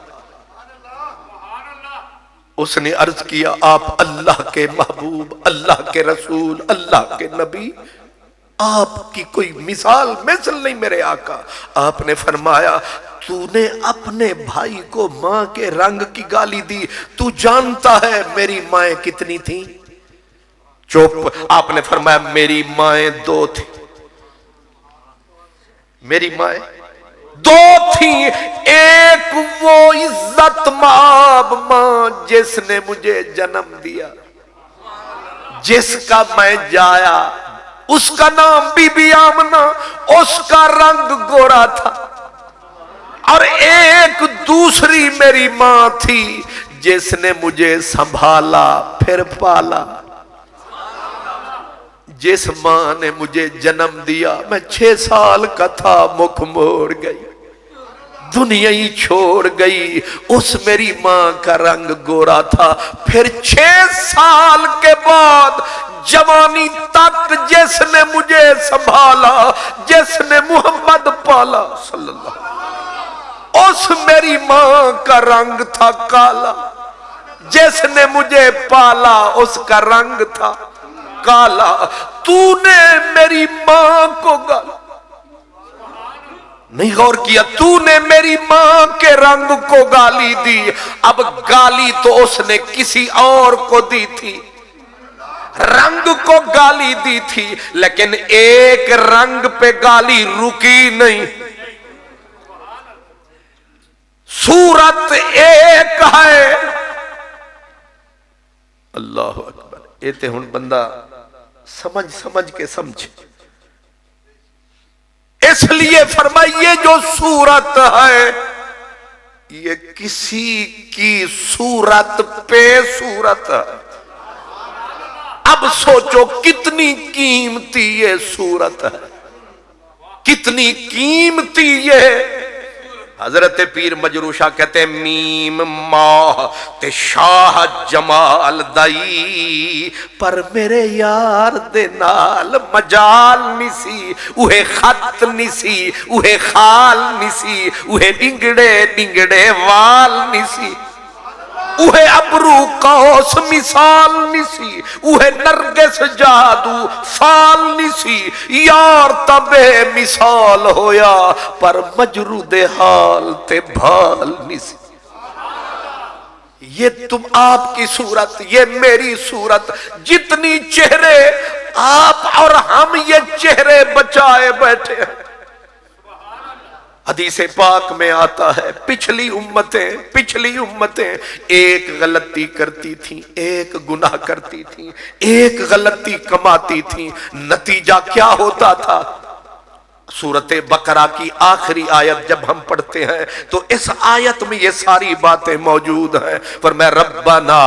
اس نے عرض کیا آپ اللہ کے محبوب, اللہ کے رسول, اللہ کے نبی, آپ کی کوئی مثال مثل نہیں میرے آقا. آپ نے فرمایا تو نے اپنے بھائی کو ماں کے رنگ کی گالی دی, تو جانتا ہے میری مائیں کتنی تھیں؟ چپ. آپ نے فرمایا میری مائیں دو تھیں, میری مائیں دو تھیں. ایک وہ عزت مآب ماں جس نے مجھے جنم دیا, جس کا میں جایا, اس کا نام بی بی آمنہ, اس کا رنگ گورا تھا. اور ایک دوسری میری ماں تھی جس نے مجھے سنبھالا پھر پالا. جس ماں نے مجھے جنم دیا میں 6 سال کا تھا, مکھ موڑ گئی, دنیا ہی چھوڑ گئی. اس میری ماں کا رنگ گورا تھا. پھر 6 سال کے بعد جوانی تک جس نے مجھے سنبھالا, جس نے محمد پالا صلی اللہ علیہ وسلم, اس میری ماں کا رنگ تھا کالا. جس نے مجھے پالا اس کا رنگ تھا کالا. تو نے میری ماں کو گالا نہیں غور کیا, تو نے میری ماں کے رنگ کو گالی دی. اب گالی تو اس نے کسی اور کو دی تھی, رنگ کو گالی دی تھی, لیکن ایک رنگ پہ گالی رکی نہیں. صورت ایک ہے. اللہ اکبر. یہ تے ہن بندہ سمجھ کے سمجھے. اس لیے فرمائیے جو صورت ہے یہ کسی کی صورت پہ صورت ہے. اب سوچو کتنی قیمتی یہ صورت ہے, کتنی قیمتی یہ. حضرت پیر مجروح شاہ کہتے ہیں میم ماہ تے شاہ جمال دائی, پر میرے یار دے نال مجال نسی. اوہے خط نسی, اوہے خال نسی, اوہے ڈنگڑے وال نسی, اوہے ابرو قوس مثال نسی, اوہے نرگس جادو فال نسی. یار تبے مثال ہویا پر مجرود حال تے بھال نسی. یہ تم آپ کی صورت, یہ میری صورت, جتنی چہرے آپ اور ہم یہ چہرے بچائے بیٹھے ہیں. حدیث پاک میں آتا ہے پچھلی امتیں ایک غلطی کرتی تھیں, ایک گناہ کرتی تھیں, ایک غلطی کماتی تھیں. نتیجہ کیا ہوتا تھا؟ سورت بقرہ کی آخری آیت جب ہم پڑھتے ہیں تو اس آیت میں یہ ساری باتیں موجود ہیں. فرمایا ربنا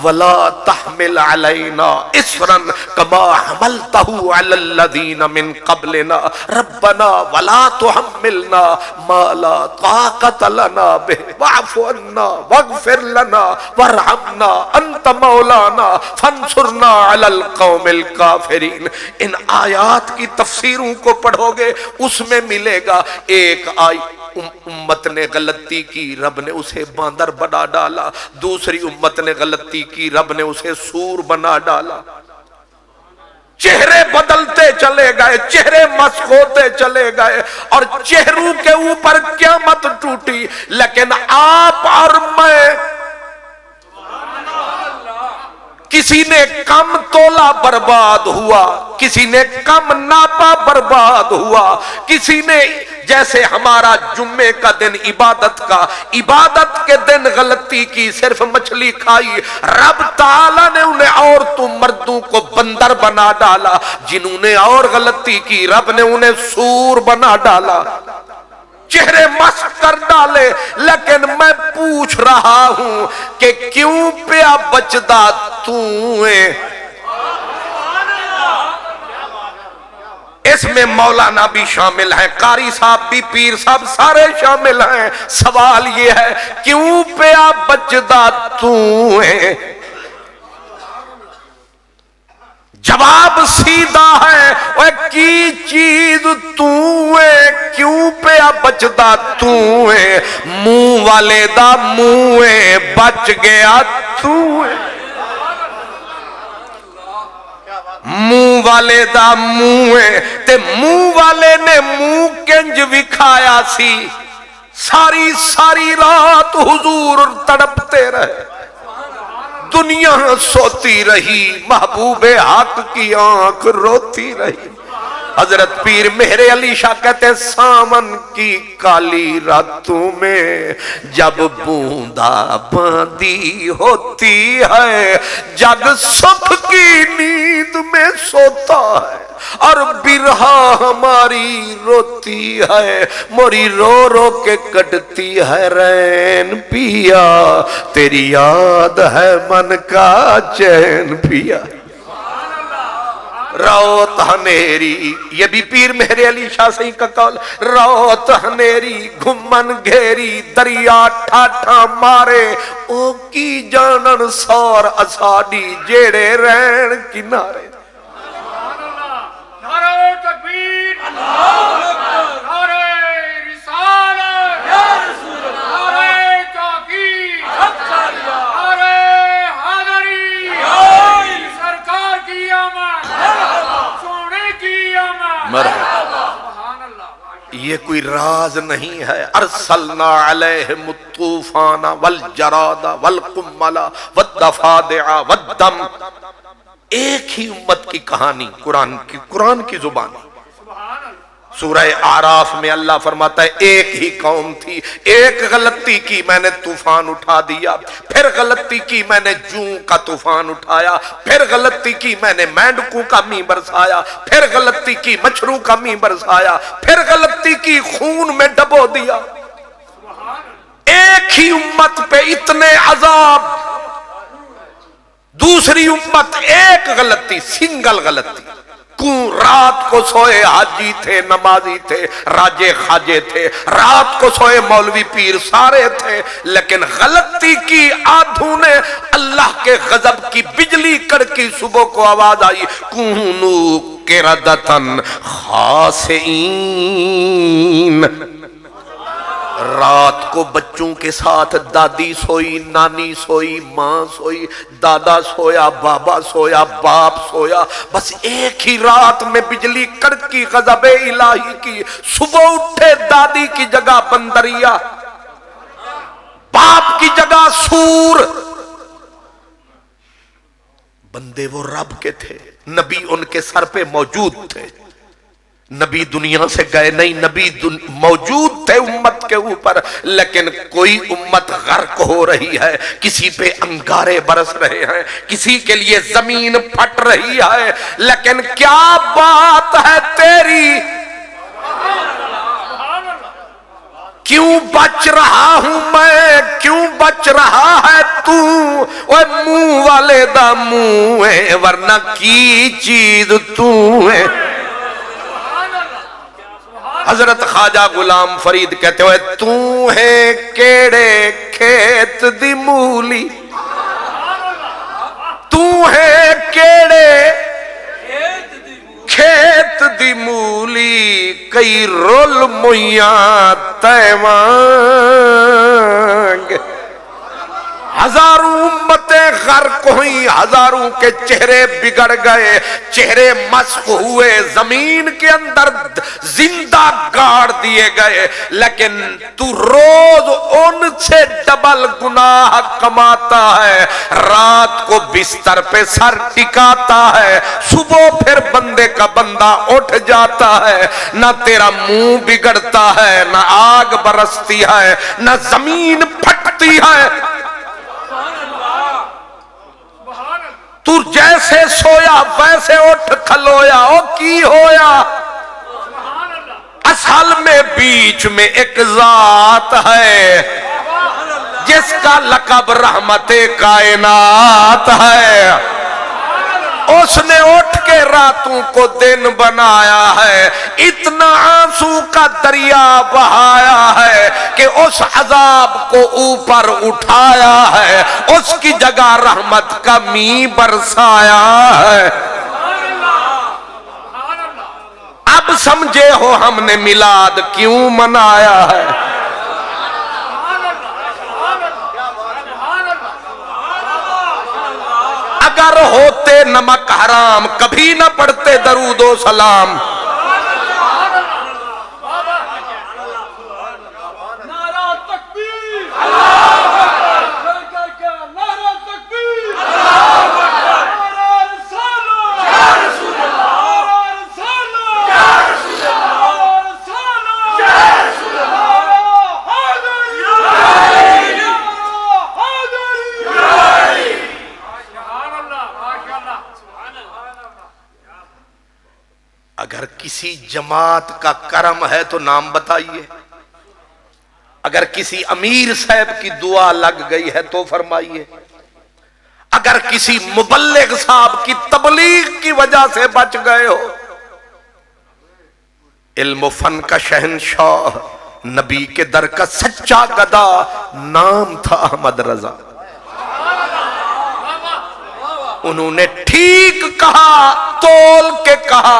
ولا تحمل علینا اصرا کما حملتہ علی الذین من قبلنا ربنا ولا تحملنا ما لا طاقت لنا به واعف عنا واغفر لنا وارحمنا انت مولانا فانصرنا علی القوم الکافرین. ان آیات کی تفسیروں کو پڑھو گے اس میں ملے گا ایک امت نے غلطی کی رب نے اسے باندر بنا ڈالا، دوسری امت نے غلطی کی رب نے اسے سور بنا ڈالا. چہرے بدلتے چلے گئے، چہرے مسخ ہوتے چلے گئے اور چہروں کے اوپر قیامت ٹوٹی. لیکن آپ اور میں کسی نے کم تولا برباد ہوا، کسی نے کم ناپا برباد ہوا، کسی نے جیسے ہمارا جمعے کا دن عبادت کے دن غلطی کی، صرف مچھلی کھائی، رب تعالیٰ نے انہیں عورتوں مردوں کو بندر بنا ڈالا. جنہوں نے اور غلطی کی رب نے انہیں سور بنا ڈالا، چہرے مسخ کر ڈالے. لیکن میں پوچھ رہا ہوں کہ کیوں پیا بچدا تو ہے؟ اس میں مولانا بھی شامل ہیں، قاری صاحب بھی، پیر صاحب سارے شامل ہیں. سوال یہ ہے کیوں پیا بچدا تو ہے؟ جواب سیدھا ہے وہ کی چیز تو ہے، کیوں پیا بچدا تو ہے؟ منہ والے دا منہ ہے بچ گیا تو ہے، منہ والے دا منہ ہے تے منہ والے نے منہ کنج وکھایا سی. ساری رات حضور تڑپتے رہے، دنیا سوتی رہی، محبوب حق کی آنکھ روتی رہی. حضرت پیر مہر علی شاہ کہتے ہیں سامن کی کالی راتوں میں جب بوندا باندی ہوتی ہے، جگ سکھ کی نیند میں سوتا ہے اور برہا ہماری روتی ہے. موری رو رو کے کٹتی ہے رین پیا، تیری یاد ہے من کا چین پیا. روت ہنیری، یہ بھی پیر مہر علی شاہ صحیح کا قول، روت ہنیری گھمن گھیری دریا ٹھاٹھا مارے، او کی جانن سور اساڈی جیڑے رین کنارے. نعرہ تکبیر، نعرہ رسالت، نعرہ تحقیق، نعرہ حیدری، سرکار کی آمد، سونے کی آمد. یہ کوئی راز نہیں ہے. ارسلنا علیہم الطوفان والجراد والقمل والضفادع والدم. ایک ہی امت کی کہانی، قرآن کی زبان. سورہ اعراف میں اللہ فرماتا ہے ایک ہی قوم تھی، ایک غلطی کی میں نے طوفان اٹھا دیا، پھر غلطی کی میں نے جوں کا طوفان اٹھایا، پھر غلطی کی میں نے مینڈکوں کا می برسایا، پھر غلطی کی مچھروں کا می برسایا، پھر غلطی کی خون میں ڈبو دیا. ایک ہی امت پہ اتنے عذاب. دوسری امت ایک غلطی، سنگل غلطی. رات کو سوئے حاجی تھے، نمازی تھے، راجے خاجے تھے، رات کو سوئے مولوی پیر سارے تھے، لیکن غلطی کی آدھوں نے اللہ کے غضب کی بجلی کڑکی. صبح کو آواز آئی کونو قردۃ خاسئین. رات کو بچوں کے ساتھ دادی سوئی، نانی سوئی، ماں سوئی، دادا سویا، بابا سویا، باپ سویا. بس ایک ہی رات میں بجلی کڑکی غضب الہی کی. صبح اٹھے دادی کی جگہ بندریا، باپ کی جگہ سور. بندے وہ رب کے تھے، نبی ان کے سر پہ موجود تھے. نبی دنیا سے گئے نہیں، نبی موجود تھے امت کے اوپر. لیکن کوئی امت غرق ہو رہی ہے، کسی پہ انگارے برس رہے ہیں، کسی کے لیے زمین پھٹ رہی ہے. لیکن کیا بات ہے تیری کیوں بچ رہا ہوں میں، کیوں بچ رہا ہے تو، اوے منہ والے دا منہ ہے ورنہ کی چیز تو ہے۔ حضرت خواجہ غلام فرید کہتے ہوئے تو ہے کیڑے کھیت دی مولی، تو ہے کیڑے کھیت دی مولی، کئی رول مویاں تیوانگ، ہزاروں امتیں غرق ہوئی، ہزاروں کے چہرے بگڑ گئے، چہرے مسخ ہوئے، زمین کے اندر زندہ گاڑ دیے گئے، لیکن تو روز ان سے ڈبل گناہ کماتا ہے، رات کو بستر پہ سر ٹکاتا ہے، صبح پھر بندے کا بندہ اٹھ جاتا ہے، نہ تیرا منہ بگڑتا ہے، نہ آگ برستی ہے، نہ زمین پھٹتی ہے، تو جیسے سویا ویسے اٹھ کھلویا، او کی ہویا؟ اصل میں بیچ میں ایک ذات ہے جس کا لقب رحمت کائنات ہے، اس نے اٹھ کے راتوں کو دن بنایا ہے، اتنا آنسو کا دریا بہایا ہے کہ اس عذاب کو اوپر اٹھایا ہے، اس کی جگہ رحمت کا می برسایا ہے۔ اب سمجھے ہو ہم نے میلاد کیوں منایا ہے؟ اگر ہوتے نمک حرام کبھی نہ پڑھتے درود و سلام، اگر کسی جماعت کا کرم ہے تو نام بتائیے، اگر کسی امیر صاحب کی دعا لگ گئی ہے تو فرمائیے، اگر کسی مبلغ صاحب کی تبلیغ کی وجہ سے بچ گئے ہو۔ علم و فن کا شہنشاہ، نبی کے در کا سچا گدا، نام تھا احمد رضا، انہوں نے ٹھیک کہا، تول کے کہا،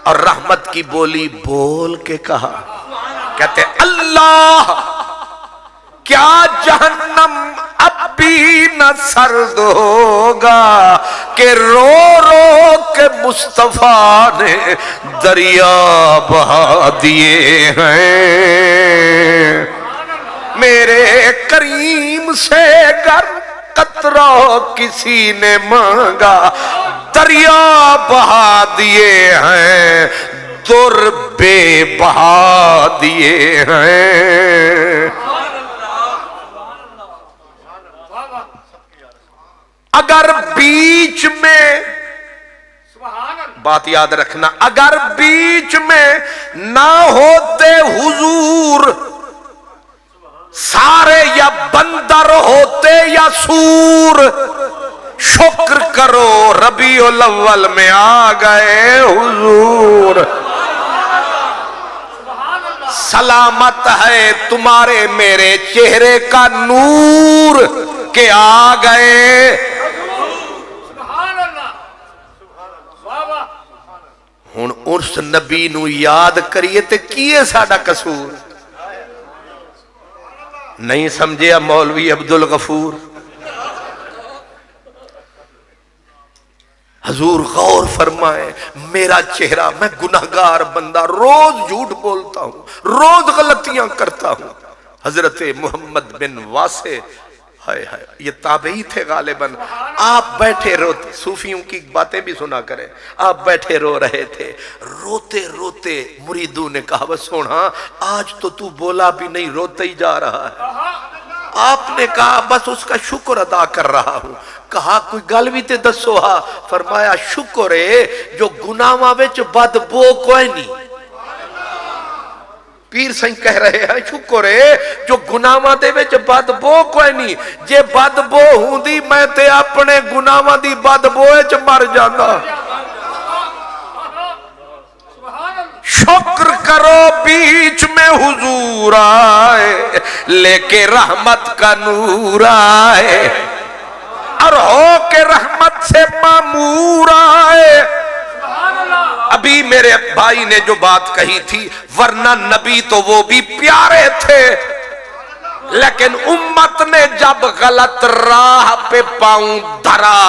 اور رحمت کی بولی بول کے کہا۔ کہتے اللہ کیا جہنم اب بھی نہ سرد ہوگا کہ رو رو کے مصطفیٰ نے دریا بہا دیے ہیں، میرے کریم سے گر قطرہ کسی نے مانگا دریا بہا دیے ہیں، در بے بہا دیے ہیں۔ اگر بیچ میں، بات یاد رکھنا، اگر بیچ میں نہ ہوتے حضور، سارے یا بندر ہوتے یا سور، شکر کرو ربیع الاول میں آ گئے حضور، سلامت ہے تمہارے میرے چہرے کا نور کہ آ گئے۔ ہن اس نبی نو یاد کریے تے کیے ساڈا قصور؟ نہیں سمجھے مولوی عبدالغفور؟ حضور غور فرمائے، میرا چہرہ، میں گناہگار بندہ، روز جھوٹ بولتا ہوں، روز غلطیاں کرتا ہوں۔ حضرت محمد بن واسع، یہ تابعی تھے غالباً، آپ بیٹھے روتے، صوفیوں کی باتیں بھی سنا کریں، آپ بیٹھے رو رہے تھے، روتے روتے مریدوں نے کہا بس سونا آج تو بولا بھی نہیں، روتے ہی جا رہا ہے۔ آپ نے کہا بس اس کا شکر ادا کر رہا ہوں۔ کہا کوئی گل بھی تے دسو ہا؟ فرمایا شکر ہے جو گناہاں وچ بدبو کوئی نہیں، پیر سائیں کہہ رہے ہیں شکر ہے جو گناہاں دے وچ بدبو کوئی نہیں، جے بدبو ہوندی میں تے اپنے گناہاں دی بدبو وچ مر جانا۔ شکر کرو بیچ میں حضور آئے لے کے رحمت کا نور آئے اور ہو کے رحمت سے معمور آئے۔ ابھی میرے بھائی نے جو بات کہی تھی، ورنہ نبی تو وہ بھی پیارے تھے، لیکن امت نے جب غلط راہ پہ پاؤں دھرا،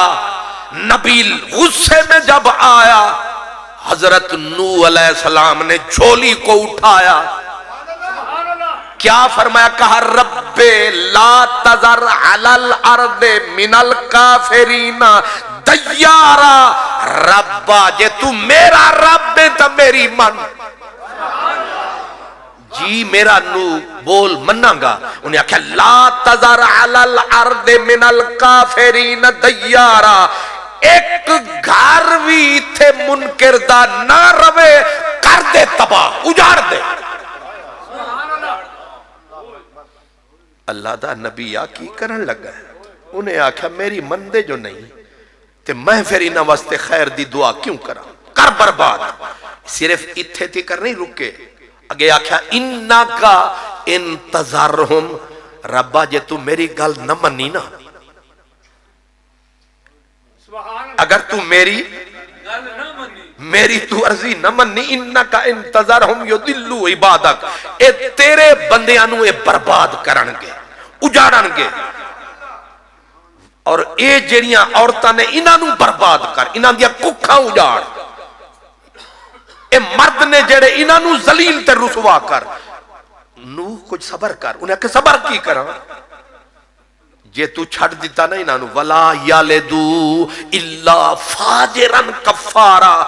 نبی غصے میں جب آیا، حضرت نوح علیہ السلام نے جھولی کو اٹھایا، کیا فرمایا؟ کہا رب لا تذر علی الارض من الکافرین دیارا، ربا جے تو میرا رب ہے تو میری من، جی میرا نو بول مننا گا۔ انہیں کہا لا تذر علی الارض من الکافرین دیارا، ایک گھر بھی تھے منکر دا نہ روے، کر دے تباہ، اجاڑ دے۔ اللہ دا نبی آکی کرن لگا ہے، انہیں آکھا میری مندے جو نہیں تے میں پھر انہاں واسطے خیر دی دعا کیوں کرا، کر برباد۔ صرف اتھے تھی کر نہیں رکے، اگے آکھا انکا انتظارہم، ربا جے تو میری گل نہ منی نا، اگر تو میری تو عرضی نہ منی، انکا انتظارہم یدلو عبادک، اے تیرے بندیانوں اے برباد کرنگے، اجاڑنگے، اور اے جڑیاں عورتاں نے انہاں برباد کر، انہاں دیا ککھاں اجاڑ، اے مرد نے جڑے انہاں ذلیل تے رسوا کر۔ نوح کچھ صبر کر، انہیں کہ صبر کی کرا، جے تو چھڑ دیتا نا انہوں وَلَا يَلِدُوا إِلَّا فَاجِرًا كَفَّارًا،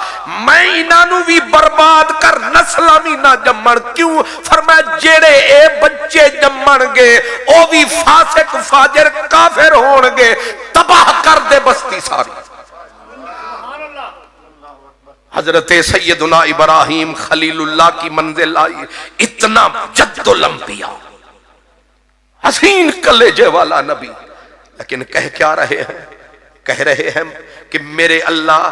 میں انہوں بھی برباد کر نسلہ بھی نہ جمڑ، کیوں؟ فرمایا جیڑے اے بچے جمڑ گے او بھی فاسق فاجر کافر ہونگے، تباہ کر دے بستی ساری۔ حضرت سیدنا ابراہیم خلیل اللہ کی منزل آئی، اتنا جد الانبیاء، حسین کلیجے والا نبی، لیکن کہہ کیا رہے ہیں؟ کہہ رہے ہیں کہ میرے اللہ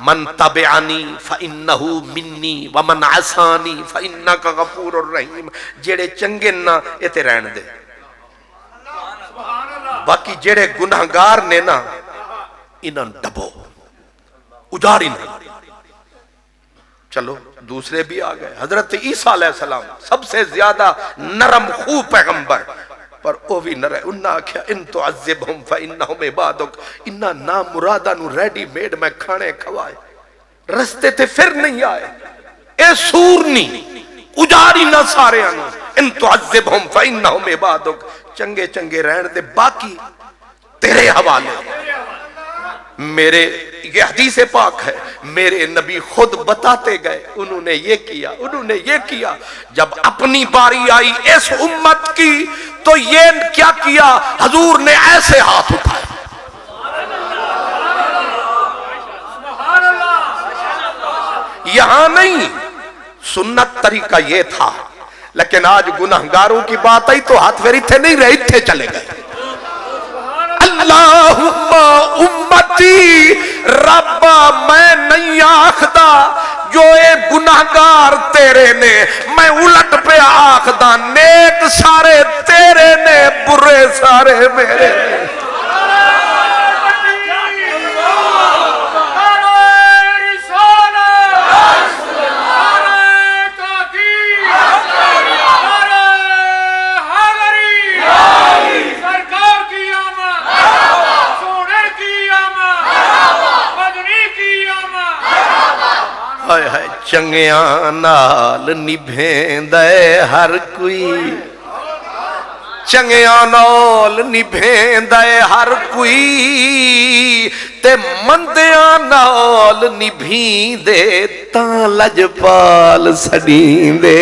من تبعنی فإنہو منی ومن عصانی فإنکا غفور الرحیم، جیڑے چنگے نہ ایتے رہن دے، باقی جیڑے گناہگار نے نا انہاں ڈبو اجاڑی نہ۔ چلو دوسرے بھی آگئے، حضرت عیسیٰ علیہ السلام سب سے زیادہ نرم خو پیغمبر، پر او بھی نہ رہے، انہاں کیا ان تعذبہم فإنہم عبادک، انہاں نام مرادہ نو ریڈی میڈ میں کھانے کھوائے، رستے تے پھر نہیں آئے، اے سورنی اجاڑی نہ سارے آنو، ان تعذبہم فإنہم عبادک، چنگے چنگے رہن دے، باقی تیرے حوالے۔ میرے یہ حدیث پاک ہے، میرے نبی خود بتاتے گئے، انہوں نے یہ کیا، انہوں نے یہ کیا، جب اپنی باری آئی اس امت کی تو یہ کیا کیا؟ حضور نے ایسے ہاتھ اٹھائے، یہاں نہیں، سنت طریقہ یہ تھا، لیکن آج گناہگاروں کی بات آئی تو ہاتھ پھر اتھے نہیں رہے، اتھے چلے گئے۔ اللہم امتی، ربا میں نہیں آخدا جو اے گناہگار تیرے نے، میں الٹ پہ آخدا نیک سارے تیرے نے، برے سارے میرے نے۔ چنگیاں نال نبھیں دے ہر کوئی، چنگیاں نال نبھیں دے ہر کوئی، تے مندیاں نال نبھیں دے تاں لجپال سڑیں دے۔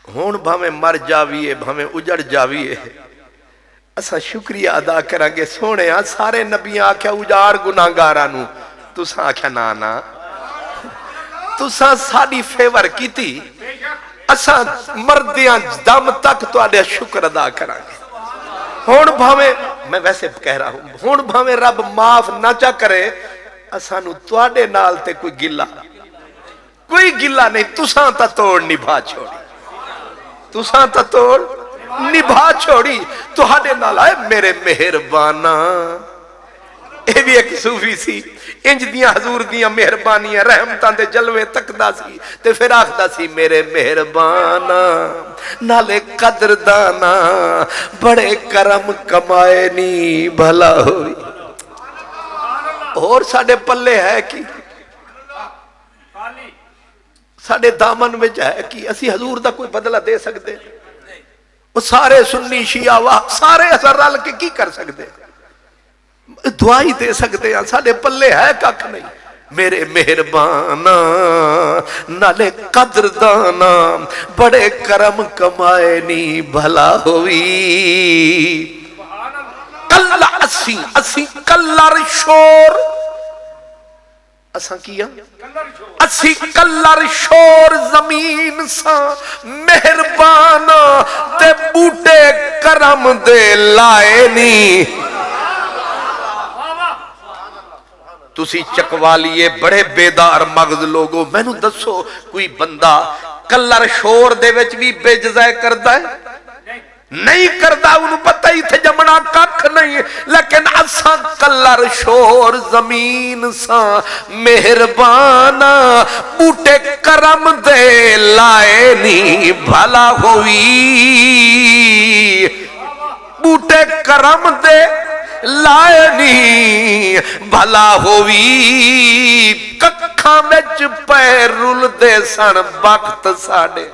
ہون بھامیں مر جاویے، بھامیں اجڑ جاویے، اسا شکریہ ادا کریں گے، سونے سارے نبیاں آکھیا اجار گناہگارانو، تساں آکھیا نانا تساں ساڈی فیور کیتی اساں مردیاں دم تک تہاڈا شکر ادا کران گے ہن بھاویں میں ویسے کہہ رہا ہوں ہن بھاویں رب معاف نہ چا کرے اساں نو تہاڈے نال تے کوئی گلا نہیں تساں تا توڑ نبھا چھوڑی تساں تا توڑ نبھا چھوڑی تہاڈے نال آئے میرے مہربانا اے بھی ایک صوفی سی انج دیاں حضور دیاں مہربانیاں رحمتاں دے جلوے تکدا سی تے پھر آکھدا سی میرے مہربانا نالے قدردانا بڑے کرم کمائے نی بھلا ہوئی اور ساڈے پلے ہے کی ساڈے دامن وچ ہے کی اسی حضور دا کوئی بدلہ دے سکدے وہ سارے سنی شیعہ واہ سارے اثر رل کے کی کر سکدے دعائی دے سکتے ہیں ساڑے پلے ہے کک نہیں میرے مہربانا نالے قدردانا بڑے کرم کمائے نی بھلا ہوئی کلا اسی کلر شور اساں کیا اسی کلر شور زمین سا مہربانا تے بوٹے کرم دے لائے نی تسی چکوالیے بڑے بیدار مغز لوگو میں نو دسو کوئی بندہ کلر شور دے وچ بھی بے جزائے کردہ ہے نہیں کردہ انہوں پتہ ہی تھے جمنا کک نہیں لیکن اساں کلر شور زمین سا مہربانا بوٹے کرم دے لائے نی بھلا ہوئی بوٹے کرم دے لائے نی بھلا ہوئی ککھاں وچ پیر رل دے سن وقت ساڑے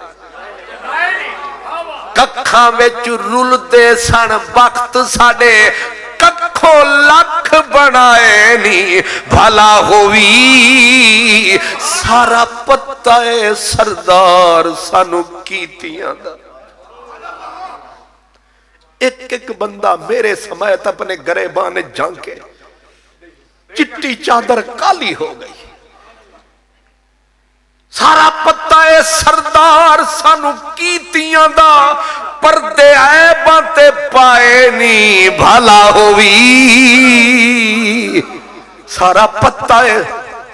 ککھاں وچ رل دے سن وقت ساڑے ککھوں لکھ بنائے نی بھلا ہوئی سارا پتہ سردار سانو کیتیاں دا ایک بندہ میرے سمیت اپنے گریبان جھانکے چٹی چادر کالی ہو گئی سارا پتہ سردار سانو کیتیاں دا پردے عیباں تے پائے نی بھلا ہوئی سارا پتہ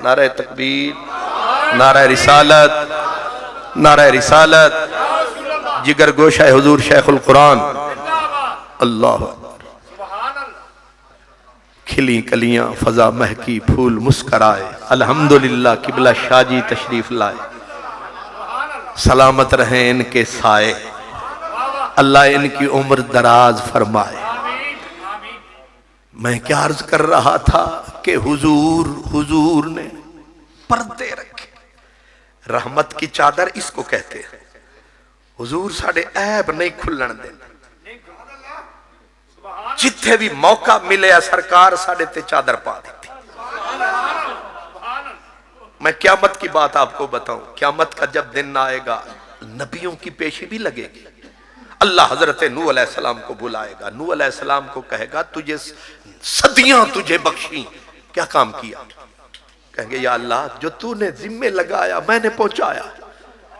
نعرہ تکبیر نعرہ رسالت جگر گوشہ حضور شیخ القرآن اللہ کھلی کلیاں فضا مہکی پھول مسکرائے الحمدللہ قبلہ شاہ جی تشریف لائے سلامت رہیں ان کے سائے اللہ ان کی عمر دراز فرمائے میں کیا عرض کر رہا تھا کہ حضور نے پردے رکھے رحمت کی چادر اس کو کہتے ہیں حضور ساڑے عیب نہیں کھلن دیں جتھے بھی موقع ملے سرکار ساڑے تے چادر پا دیتی میں قیامت کی بات آپ کو بتاؤں قیامت کا جب دن آئے گا نبیوں کی پیشی بھی لگے گی اللہ حضرت نوح علیہ السلام کو بلائے گا نوح علیہ السلام کو کہے گا تجھے صدیاں تجھے بخشیں کیا کام کیا کہیں گے یا اللہ جو تو نے ذمہ لگایا میں نے پہنچایا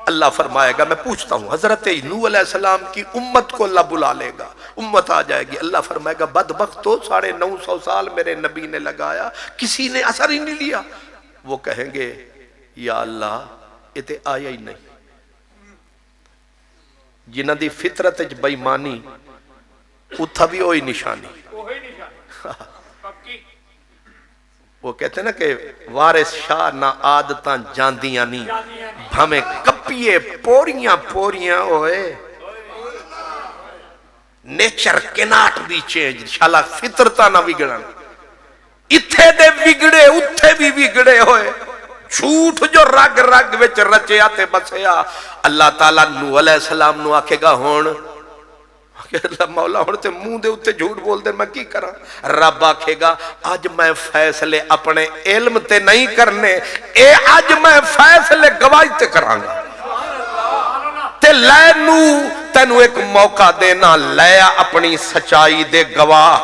اللہ فرمائے گا میں پوچھتا ہوں حضرت نوح علیہ السلام کی امت کو اللہ بلا لے گا امت آ جائے گی اللہ فرمائے گا بدبخت تو 950 سال میرے نبی نے لگایا کسی نے اثر ہی نہیں لیا وہ کہیں گے یا اللہ یہ تے آیا ہی نہیں جنہ دی فطرت بے ایمانی اتھا بھی ہوئی نشانی وہ کہتے ہیں نا کہ وارث شاہ نہ عادتاں جاندیاں نہیں ہمیں کپیے پوریاں ہوئے نیچر کیناٹ بھی چینج شالا فطرتہ نہ بگڑن اتھے دے بگڑے اتھے بھی بگڑے ہوئے جھوٹ جو رگ وچ رچیا تے بسیا اللہ تعالیٰ نوح علیہ السلام نو آکھے گا ہون مولا ہون تے منہ دے اتے جھوٹ بول دے میں کی کرا رب آکھے گا آج میں فیصلے اپنے علم تے نہیں کرنے اے آج میں فیصلے گواہی تے کرانگا تے لے نو تینو ایک موقع دینا لیا اپنی سچائی دے گواہ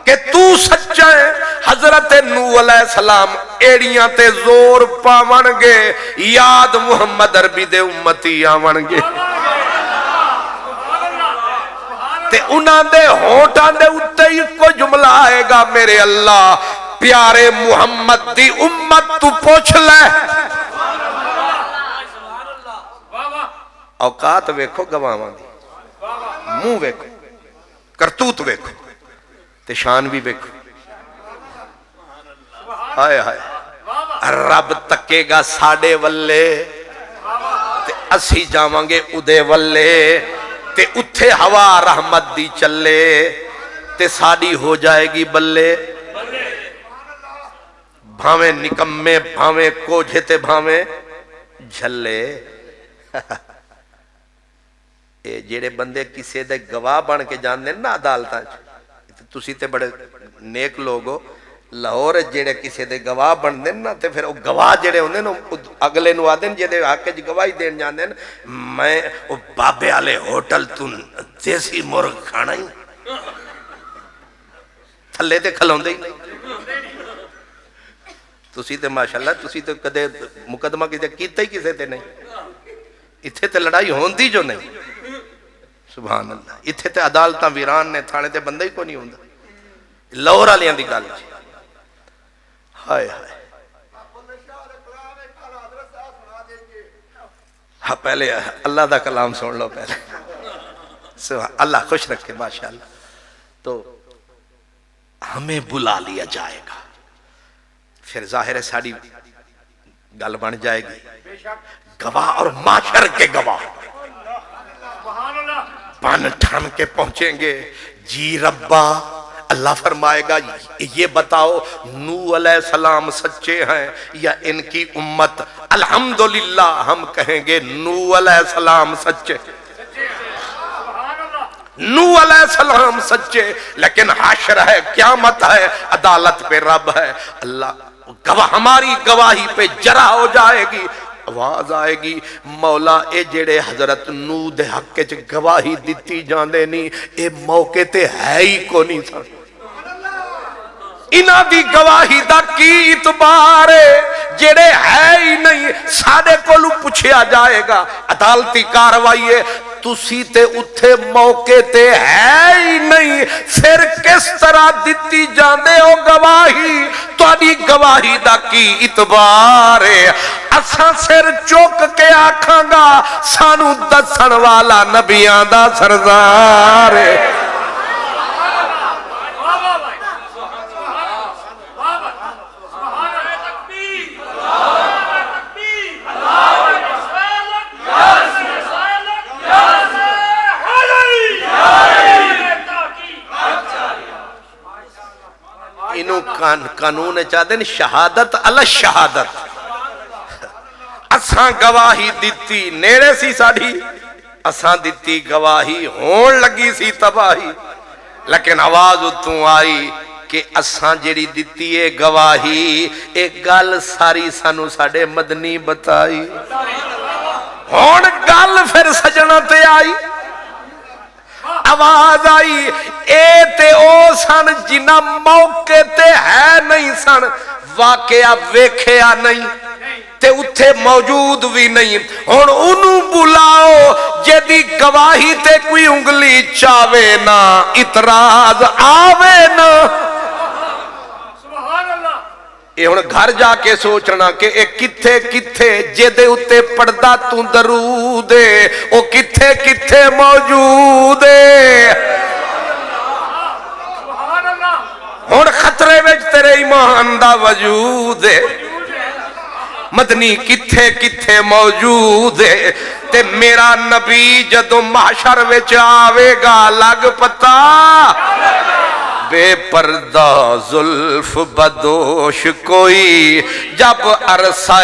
کہ تو سچا ہے. حضرت نوح علیہ السلام ایڑیاں تے زور پاون گے یاد محمد عربی دے امتی آون گے تے انہاں دے ہونٹاں دے اُتے ہی کو جملہ آئے گا میرے اللہ پیارے محمد دی امت تو پوچھ لے. اوقات ویکھو گواواں دی منہ ویکھو کرتوت ویکھو تے شان بھی ویکھو. ہائے ہائے رب تکے گا ساڑے ولے تے اسی جاواں گے اودے ولے تے اتھے ہوا رحمت دی چلے تے ساڑی ہو جائے گی بلے. بھاویں نکمے بھاویں کوجھے تے بھاویں جھلے. اے جیڑے بندے کسے دے گواہ بن کے جان دیں نا عدالتاں تسی تے بڑے نیک لوگ ہو. لاہور جیڑے کسے دے گواہ بن دیں نا تے پھر وہ گواہ جیڑے ہوندے نا اگلے نو آدن جیڑے حق وچ گواہی دین جان دیں میں وہ بابے والے ہوٹل تو دیسی مرغ کھانا ہی تھلے تے کھلوندے ہی تسی تے ماشاءاللہ تسی تے کدے مقدمہ کسے کیتا ہی کسے تے نہیں. اتھے تے لڑائی ہوندی جو نہیں. سبحان اللہ. اتھے تے عدالتاں ویران نے تھانے تے بندہ ہی کو نہیں ہوندا. لاہور والیاں دی گل جی. ہائے ہائے ہاں پہلے اللہ دا کلام سن لو پہلے. اللہ خوش رکھے ماشاءاللہ. تو ہمیں بلا لیا جائے گا پھر ظاہر ہے ساڑی گل بن جائے گی گواہ اور معاشر کے گواہ پن ٹھن کے پہنچیں گے. جی ربا اللہ فرمائے گا یہ بتاؤ نوح علیہ السلام سچے ہیں یا ان کی امت. الحمدللہ ہم کہیں گے نوح علیہ السلام سچے نوح علیہ السلام سچے. لیکن حشر ہے قیامت ہے عدالت پہ رب ہے اللہ گواہ ہماری گواہی پہ جرا ہو جائے گی. آواز آئے گی مولا اے جڑے حضرت نوح دے حق وچ گواہی دتی جاندے نہیں اے موقع تے ہے ہی کو نہیں تھا. انہاں دی گواہی دا کی اعتبار ہے جڑے ہے ہی نہیں. ساڈے کولوں پوچھیا جائے گا عدالتی کاروائی ہے تسی تے اتھے موقع تے ہے ہی نہیں پھر کس طرح دتی جاندے ہو گواہی. تہاڈی گواہی دا کی اعتبار ہے. اساں سر چوک کے آکھاں گا سانو دسن والا نبیاں دا سردار ہے. انہوں قانون چاہتے ہیں شہادت علی شہادت. اساں گواہی دیتی نیڑے سی ساڑھی اساں دیتی گواہی ہون لگی سی تباہی. لیکن آواز اتوں آئی کہ اساں جیڑی دیتی ہے گواہی ایک گل ساری سانو ساڑے مدنی بتائی. ہون گل پھر سجنہ تے آئی آواز آئی اے تے او سن جنہ موقع تے ہے نہیں سن واقعہ ویکھیا نہیں تے اتھے موجود بھی نہیں. ہن انہوں بلاؤ جدی گواہی تے کوئی انگلی چاوے نا اعتراض آوے نا. یہ ہن گھر جا کے سوچنا کہ اے کتھے کتھے جدے اتے پردہ تو درود ہے او کتھے کتھے موجود ہے. ہن خطرے وچ تیرے ایمان دا وجود ہے مدنی کتھے کتھے موجود ہے. تے میرا نبی جدو محشر وچ آوے گا لگ پتا بے پردہ زلف بدوش کوئی جب عرصہ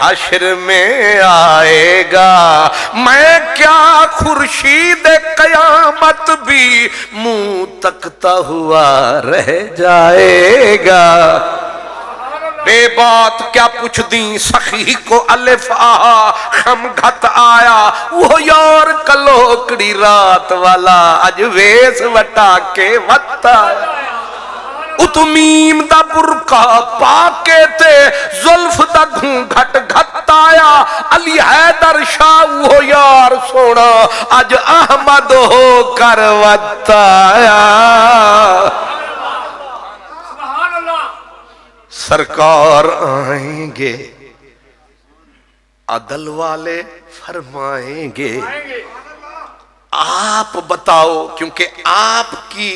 حشر میں آئے گا. میں کیا خورشید قیامت بھی منہ تکتا ہوا رہ جائے گا. بے بات کیا پوچھ دیں سخی کو الف آہا خم گھت آیا وہ یار کلوکڑی رات والا اج ویس وٹا کے وقت آیا. اتمیم دا برقع پاکے تے زلف دا گھونگھٹ گھتایا علی حیدر شاہ ہو یار سونا اج احمد ہو کر وتایا سرکار آئیں گے عدل والے فرمائیں گے آپ بتاؤ کیونکہ آپ کی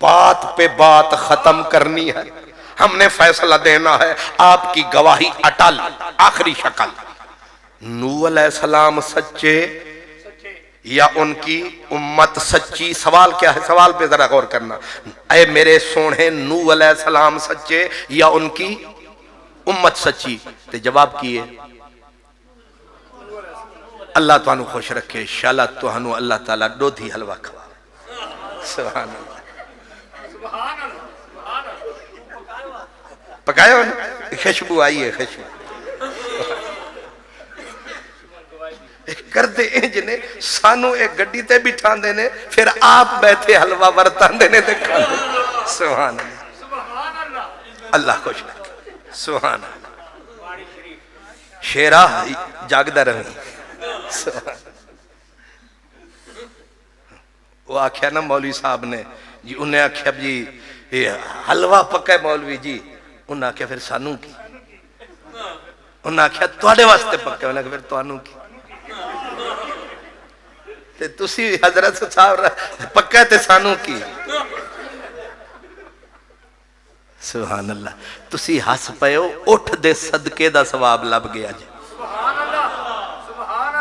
بات پہ بات ختم کرنی ہے ہم نے فیصلہ دینا ہے آپ کی گواہی اٹل آخری شکل نوح علیہ السلام سچے یا ان کی امت سچی سوال کیا ہے سوال پہ ذرا غور کرنا اے میرے سونے نوح علیہ السلام سچے یا ان کی امت سچی تے جواب کیے اللہ توانو خوش رکھے شالا توانو اللہ تعالیٰ دودھی حلوہ کھوا سبحان اللہ پکایا ہونا خشبو آئی ہے خشبو کر دے جنہیں سانو ایک گڑی تے بٹھان دینے پھر آپ بیٹھے حلوہ برتان دینے تے کھان دینے سبحان اللہ اللہ خوش رکھے سبحان اللہ شیرہ جاگدہ رہی وہ آکھیا نا مولوی صاحب نے جی انہیں آکھیا جی حلوہ پکا ہے مولوی جی انہیں آکھیا پھر سانو کی انہیں آکھیا توڑے واسطے پکا ہے انہیں آکھیا پھر توانو کی تے تسی حضرت صاحب پکا ہے تے سانو کی سبحان اللہ تسی ہس پئے ہو اٹھ دے صدقے دا ثواب لب گیا جی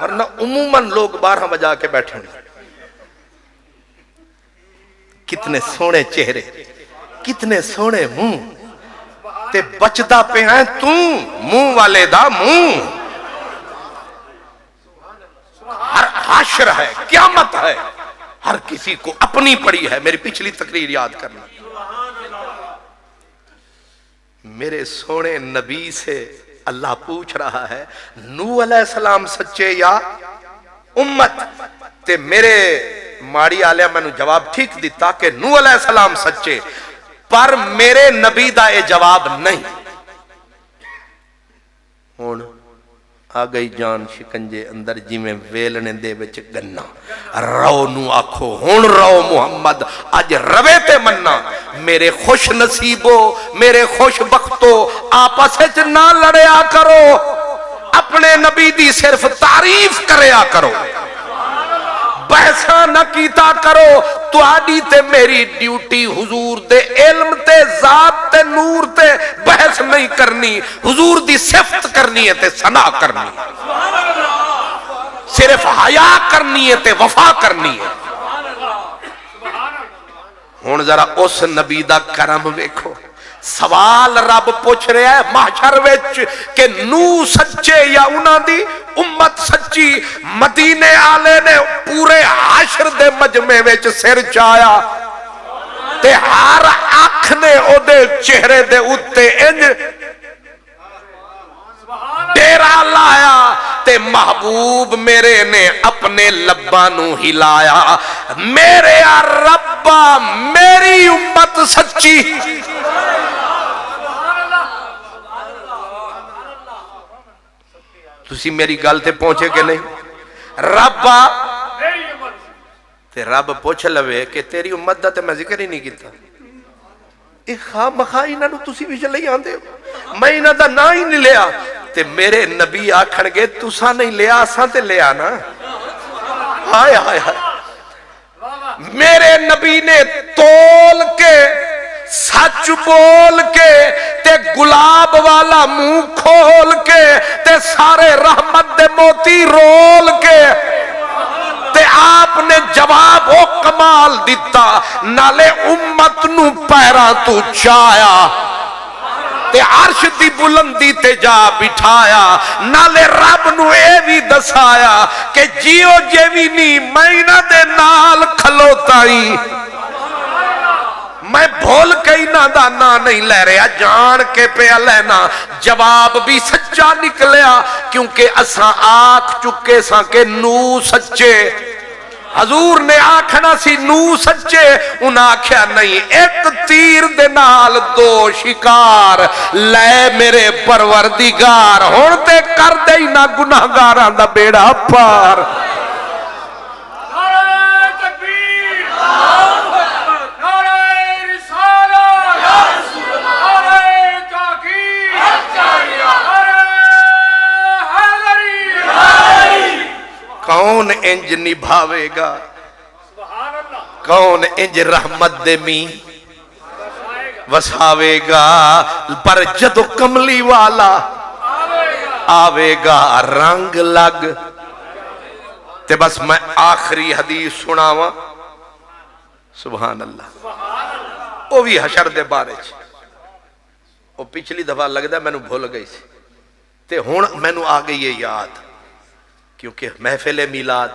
ورنہ عموماً لوگ 12 بجا کے بیٹھے ہیں کتنے سونے چہرے کتنے سونے منہ تے بچدا پہ ہیں منہ والے دا منہ ہر حشر ہے قیامت ہے ہر کسی کو اپنی پڑی ہے میری پچھلی تقریر یاد کرنا میرے سونے نبی سے اللہ پوچھ رہا ہے نوح علیہ السلام سچے یا امت تے میرے ماڑی آلیا میں نے جواب ٹھیک دیتا کہ نوح علیہ السلام سچے پر میرے نبی دا اے جواب نہیں ہون آگئی جان شکنجے اندر جی میں ویلنے دے بچ گنا رو نو آکھو ہون رو محمد آج روے تے مننا میرے خوش نصیبو میرے خوش بختو آپس نہ لڑیا کرو اپنے نبی دی صرف تعریف کریا کرو بحثاں نہ کیتا کرو تو آڈی تے میری ڈیوٹی حضور دے علم تے ذات تے نور تے بحث نہیں کرنی حضور دی صفت کرنی ہے تے ثنا کرنی ہے صرف حیا کرنی ہے تے وفا کرنی ہے ہون ذرا اس نبی دا کرم ویکھو سوال رب پوچھ رہا ہے محشر وچ کہ نوح سچے یا انہاں دی امت سچی مدینے آلے نے پورے حشر دے مجمع وچ سر چایا تے ہر اکھ نے او دے چہرے دے اتے انج ڈیرا لایا تے محبوب میرے نے اپنے لبانوں ہلایا میرے ربا میری امت سچی تسی میری گل تے پہنچے کہ نہیں ربا تے رب پوچھ لوے کہ تیری امت دا تے میں ذکر ہی نہیں کیتا ایک خواہ مخواہ انہاں نو تسی بھی چلے آندے ہو میں انہاں دا نا ہی نہیں لیا تے میرے نبی آکھن گے تسا نہیں لیا اساں تے لیا نا ہائے ہائے ہائے میرے نبی نے تول کے سچ بول کے تے گلاب والا منہ کھول کے تے سارے رحمت دے موتی رول کے تے آپ نے جواب او کمال دیتا نالے امت نو پیرا تو چایا تے عرش دی بلندی تے جا بٹھایا نالے رب نو اے بھی دسایا کہ جیو جیوی نہیں مہینہ دے نال کھلوتائی میں بھول کئی نہ دانا نہیں لے رہا جان کے پہ لینا جواب بھی سچا نکلیا کیونکہ اساں آکھ چکے ساں کہ نوح سچے حضور نے آکھنا سی نو سچے، انہاں آکھیا نہیں، ایک تیر دے نال دو شکار لے میرے پروردگار، ہن تے کر دے نہ گناہگاراں دا بیڑا پار۔ نعرہ تکبیر، نعرہ رسالت، نعرہ تحقیق، نعرہ حیدری۔ کون انج نبھاوے گا، سبحان اللہ، کون انج رحمت دے می وساوے گا، پر جدو کملی والا آوے گا رنگ لگ۔ تے بس میں آخری حدیث سناواں، سبحان اللہ، وہ بھی حشر دے بارے چ، وہ پچھلی دفعہ لگدا میں نو بھول گئی سی تے ہن میں نو آ گئی ہے یاد، کیونکہ محفل میلاد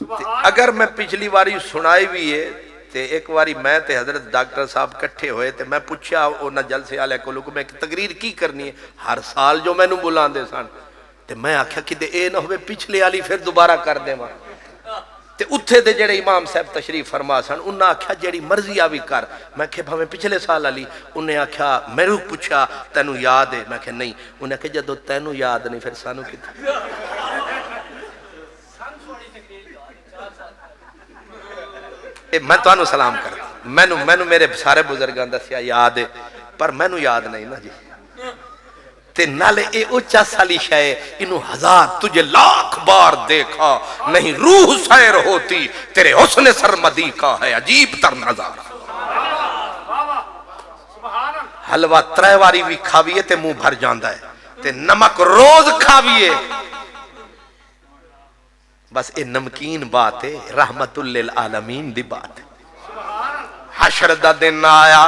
تے اگر میں پچھلی واری سنائی بھی ہے تے ایک واری میں تے حضرت ڈاکٹر صاحب کٹھے ہوئے تے میں پوچھا انہاں جلسے والے کو میں تقریر کی کرنی ہے ہر سال جو میں نو بلاندے سن، تے میں آکھیا کہ اے نہ ہوئے پچھلے والی پھر دوبارہ کر دے ماں، تے اتھے دے جڑے امام صاحب تشریف فرما سن انہاں آکھیا جڑی مرضی آوی کر، میں کہ بھاویں پچھلے سال والی، انہیں آکھیا میرے پوچھا تینو یاد ہے، میں کہ نہیں، انہیں کہ جدو تینو یاد نہیں پھر سانو کتنے میں تو انہوں سلام کرتا میں نو میرے سارے بزرگان دسیا یاد ہے پر میں نو یاد نہیں نا جی، تے نالے اے اچھا سالی شاہ انہوں ہزار تجھے لاکھ بار دیکھا نہیں روح سیر ہوتی تیرے حسن سرمدی کا ہے عجیب تر نظارہ۔ حلوہ ترے واری بھی کھاویے تے منہ بھر جاندہ ہے، تے نمک روز کھاویے، بس اے نمکین بات ہے، رحمت للعالمین دی بات ہے۔ حشر دا دن آیا،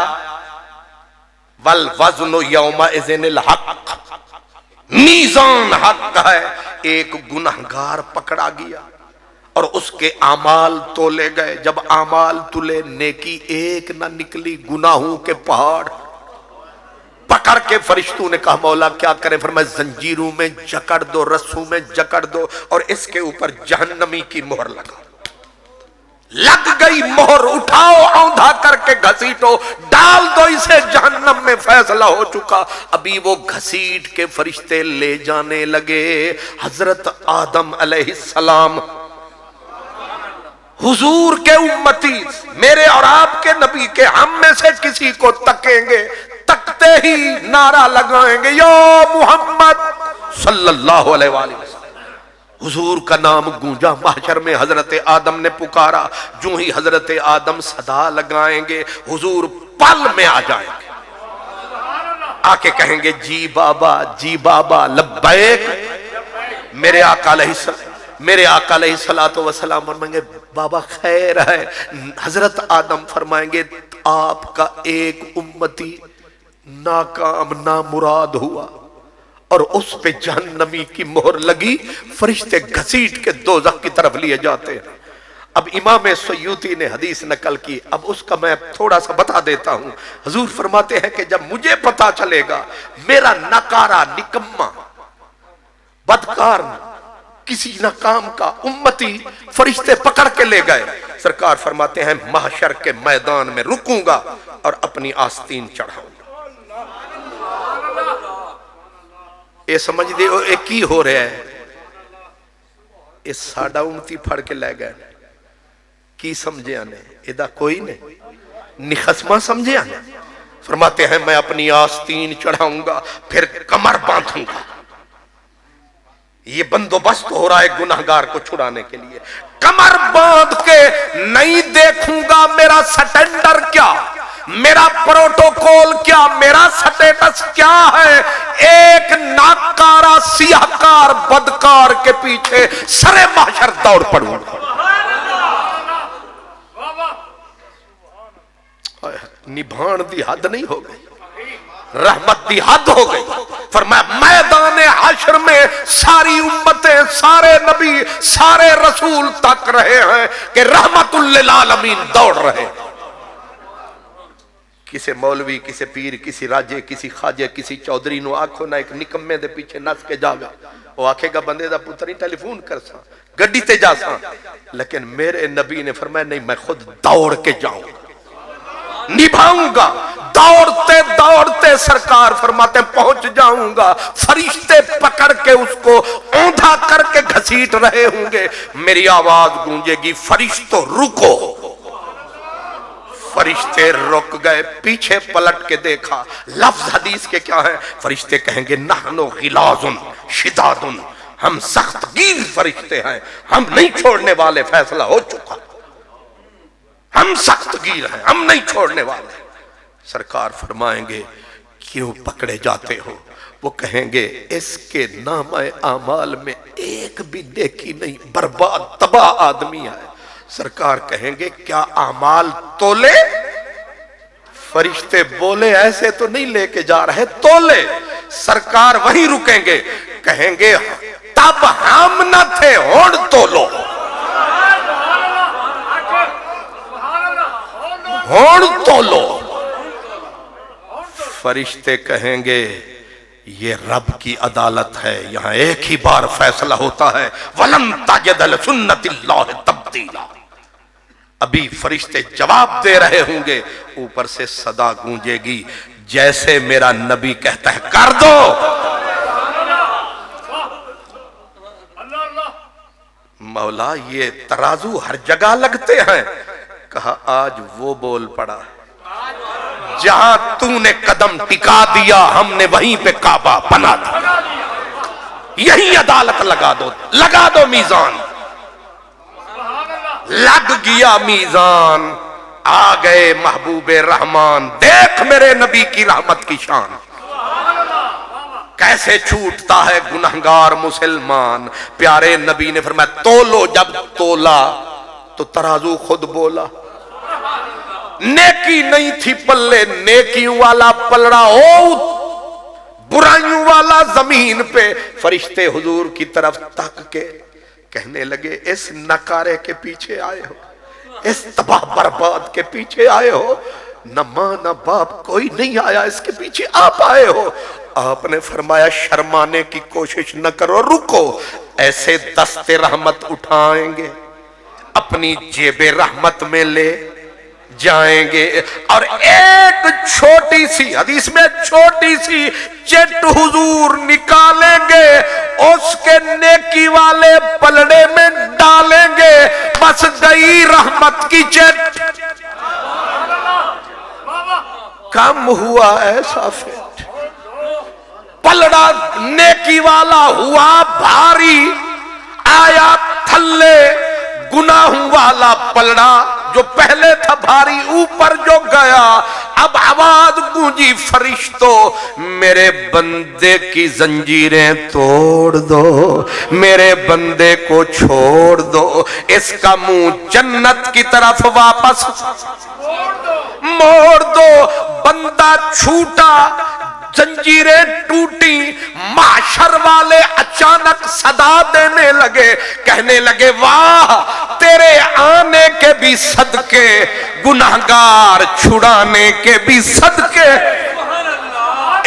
والوزن یومئذن الحق، میزان حق ہے، ایک گنہگار پکڑا گیا اور اس کے اعمال تولے گئے، جب اعمال تلے نیکی ایک نہ نکلی، گناہوں کے پہاڑ پکڑ کے فرشتوں نے کہا مولا کیا کریں، فرمایا زنجیروں میں جکڑ دو، رسوں میں جکڑ دو اور اس کے اوپر جہنمی کی مہر لگا۔ لگ گئی مہر، اٹھاؤ اوندھا کر کے گھسیٹو، ڈال دو اسے جہنم میں، فیصلہ ہو چکا۔ ابھی وہ گھسیٹ کے فرشتے لے جانے لگے، حضرت آدم علیہ السلام حضور کے امتی میرے اور آپ کے نبی کے ہم میں سے کسی کو تکیں گے، تکتے ہی نعرہ لگائیں گے یا محمد صلی اللہ علیہ وآلہ وسلم۔ حضور کا نام گونجا، محشر میں حضرت آدم نے پکارا، جو ہی حضرت آدم صدا لگائیں گے حضور پل میں آ جائیں گے، آکے کہیں گے جی بابا لبیک، میرے آقا علیہ السلام فرمائیں گے بابا خیر ہے۔ حضرت آدم فرمائیں گے آپ کا ایک امتی ناکام نامراد ہوا اور اس پہ جہنمی کی مہر لگی، فرشتے گھسیٹ کے دوزخ کی طرف لیے جاتے ہیں۔ اب امام سیوطی نے حدیث نقل کی، اب اس کا میں تھوڑا سا بتا دیتا ہوں۔ حضور فرماتے ہیں کہ جب مجھے پتا چلے گا میرا نکارا نکمہ بدکار کسی ناکام کا امتی فرشتے پکڑ کے لے گئے، سرکار فرماتے ہیں محشر کے میدان میں رکوں گا اور اپنی آستین چڑھاؤں گا۔ یہ سمجھ دے ایک کی ہو رہا ہے، یہ ساڑا امتی پھڑ کے لے گئے، کی سمجھے آنے ادا کوئی نہیں نخسمہ سمجھے آنے۔ فرماتے ہیں میں اپنی آستین چڑھاؤں گا، پھر کمر باندھوں گا۔ یہ بندوبست ہو رہا ہے گناہگار کو چھڑانے کے لیے، کمر باندھ کے نہیں دیکھوں گا میرا سٹینڈر کیا، میرا پروٹوکول کیا، میرا سٹیٹس کیا ہے۔ ایک ناکارہ سیاہکار بدکار کے پیچھے سرے محشر دوڑ پڑوں گا۔ نبھان دی حد نہیں ہو گئی، رحمت دی حد ہو گئی۔ فرمایا میدان حشر میں ساری امتیں، سارے نبی، سارے رسول تک رہے ہیں کہ رحمت للعالمین دوڑ رہے ہیں۔ کسی مولوی، کسی پیر، کسی راجے، کسی خواجے، کسی چودھری نو آکھو نہ ایک نکمے دے پیچھے نس کے جاگا، وہ آکھے گا بندے دا پتر ہی ٹیلی فون کر سا گڈی تے جا سا، لیکن میرے نبی نے فرمایا نہیں، میں خود دوڑ کے جاؤں، نبھاؤں گا۔ دوڑتے دوڑتے سرکار فرماتے ہیں پہنچ جاؤں گا، فرشتے پکڑ کے اس کو اوندھا کر کے گھسیٹ رہے ہوں گے، میری آواز گونجے گی فرشتوں رکو۔ فرشتے رک گئے، پیچھے پلٹ کے دیکھا، لفظ حدیث کے کیا ہے؟ فرشتے کہیں گے نحنو غلاظ شداد، ہم سخت گیر فرشتے ہیں، ہم نہیں چھوڑنے والے، فیصلہ ہو چکا، ہم سخت گیر ہیں، ہم نہیں چھوڑنے والے۔ سرکار فرمائیں گے کیوں پکڑے جاتے ہو؟ وہ کہیں گے اس کے نامہ اعمال میں ایک بھی نیکی نہیں، برباد تباہ آدمی ہے۔ سرکار کہیں گے کیا اعمال تولے؟ فرشتے بولے ایسے تو نہیں لے کے جا رہے، تولے۔ سرکار وہیں رکیں گے، کہیں گے تب ہم نہ تھے، ہون تولو، ہون تولو۔ فرشتے کہیں گے یہ رب کی عدالت ہے، یہاں ایک ہی بار فیصلہ ہوتا ہے، وَلَن تَجِدَ لِسُنَّتِ اللَّهِ تَبْدِيلًا۔ ابھی فرشتے جواب دے رہے ہوں گے، اوپر سے صدا گونجے گی جیسے میرا نبی کہتا ہے کر دو۔ مولا یہ ترازو ہر جگہ لگتے ہیں، کہا آج وہ بول پڑا، جہاں تو نے قدم ٹکا دیا ہم نے وہیں پہ کعبہ بنا دیا، یہی عدالت لگا دو، لگا دو میزان۔ لگ گیا میزان، آ گئے محبوب رحمان، دیکھ میرے نبی کی رحمت کی شان، کیسے چھوٹتا ہے گنہگار مسلمان۔ پیارے نبی نے فرمایا تولو، جب تولا تو ترازو خود بولا، نیکی نہیں تھی پلے، نیکیوں والا پلڑا ہو، برائیوں والا زمین پہ۔ فرشتے حضور کی طرف تک کے کہنے لگے اس نکارے کے پیچھے آئے ہو، اس تباہ برباد کے پیچھے آئے ہو، نہ ماں نہ باپ کوئی نہیں آیا، اس کے پیچھے آپ آئے ہو۔ آپ نے فرمایا شرمانے کی کوشش نہ کرو، رکو، ایسے دست رحمت اٹھائیں گے، اپنی جیب رحمت میں لے جائیں گے، اور ایک چھوٹی سی حدیث میں چھوٹی سی چٹ حضور نکالیں گے، اس کے نیکی والے پلڑے میں ڈالیں گے، بس گئی رحمت کی چٹ۔ کم ہوا ایسا فٹ، پلڑا نیکی والا ہوا بھاری، آیا تھلے گناہوں والا پلڑا جو پہلے تھا بھاری، اوپر جو گیا، اب آواز گونجی فرشتوں میرے بندے کی زنجیریں توڑ دو، میرے بندے کو چھوڑ دو، اس کا منہ جنت کی طرف واپس موڑ دو۔ بندہ چھوٹا، زنجیریں ٹوٹی، محشر والے اچانک صدا دینے لگے، کہنے لگے واہ تیرے آنے کے بھی صدقے، گناہگار چھڑانے کے بھی صدقے،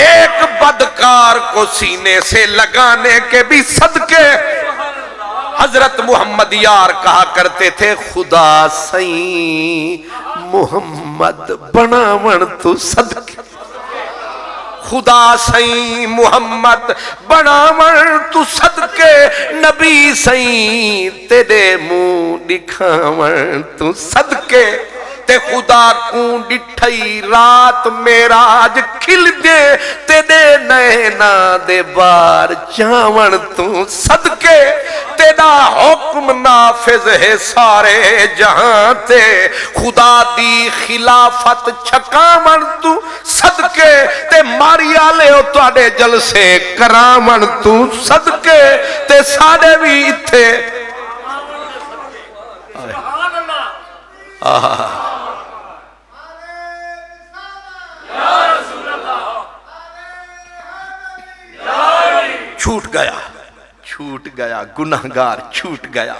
ایک بدکار کو سینے سے لگانے کے بھی صدقے۔ حضرت محمد یار کہا کرتے تھے خدا سائیں محمد بناون تو صدقے، خدا سائیں محمد بناون تو صدقے، نبی سائیں تیرے منہ دکھاون تو صدقے، تے خدا کو ڈٹھئی رات معراج کھل دے، تیرے نینا دے بار چاون تو صدقے، تیرا حکم نافذ ہے سارے جہاں تے، خدا دی خلافت چھکاون تو صدقے، تے ماری آلے ہو تواڈے جلسے کراون تو صدقے، تے ساڈے بھی اتھے چھوٹ گیا گناہگار چھوٹ گیا،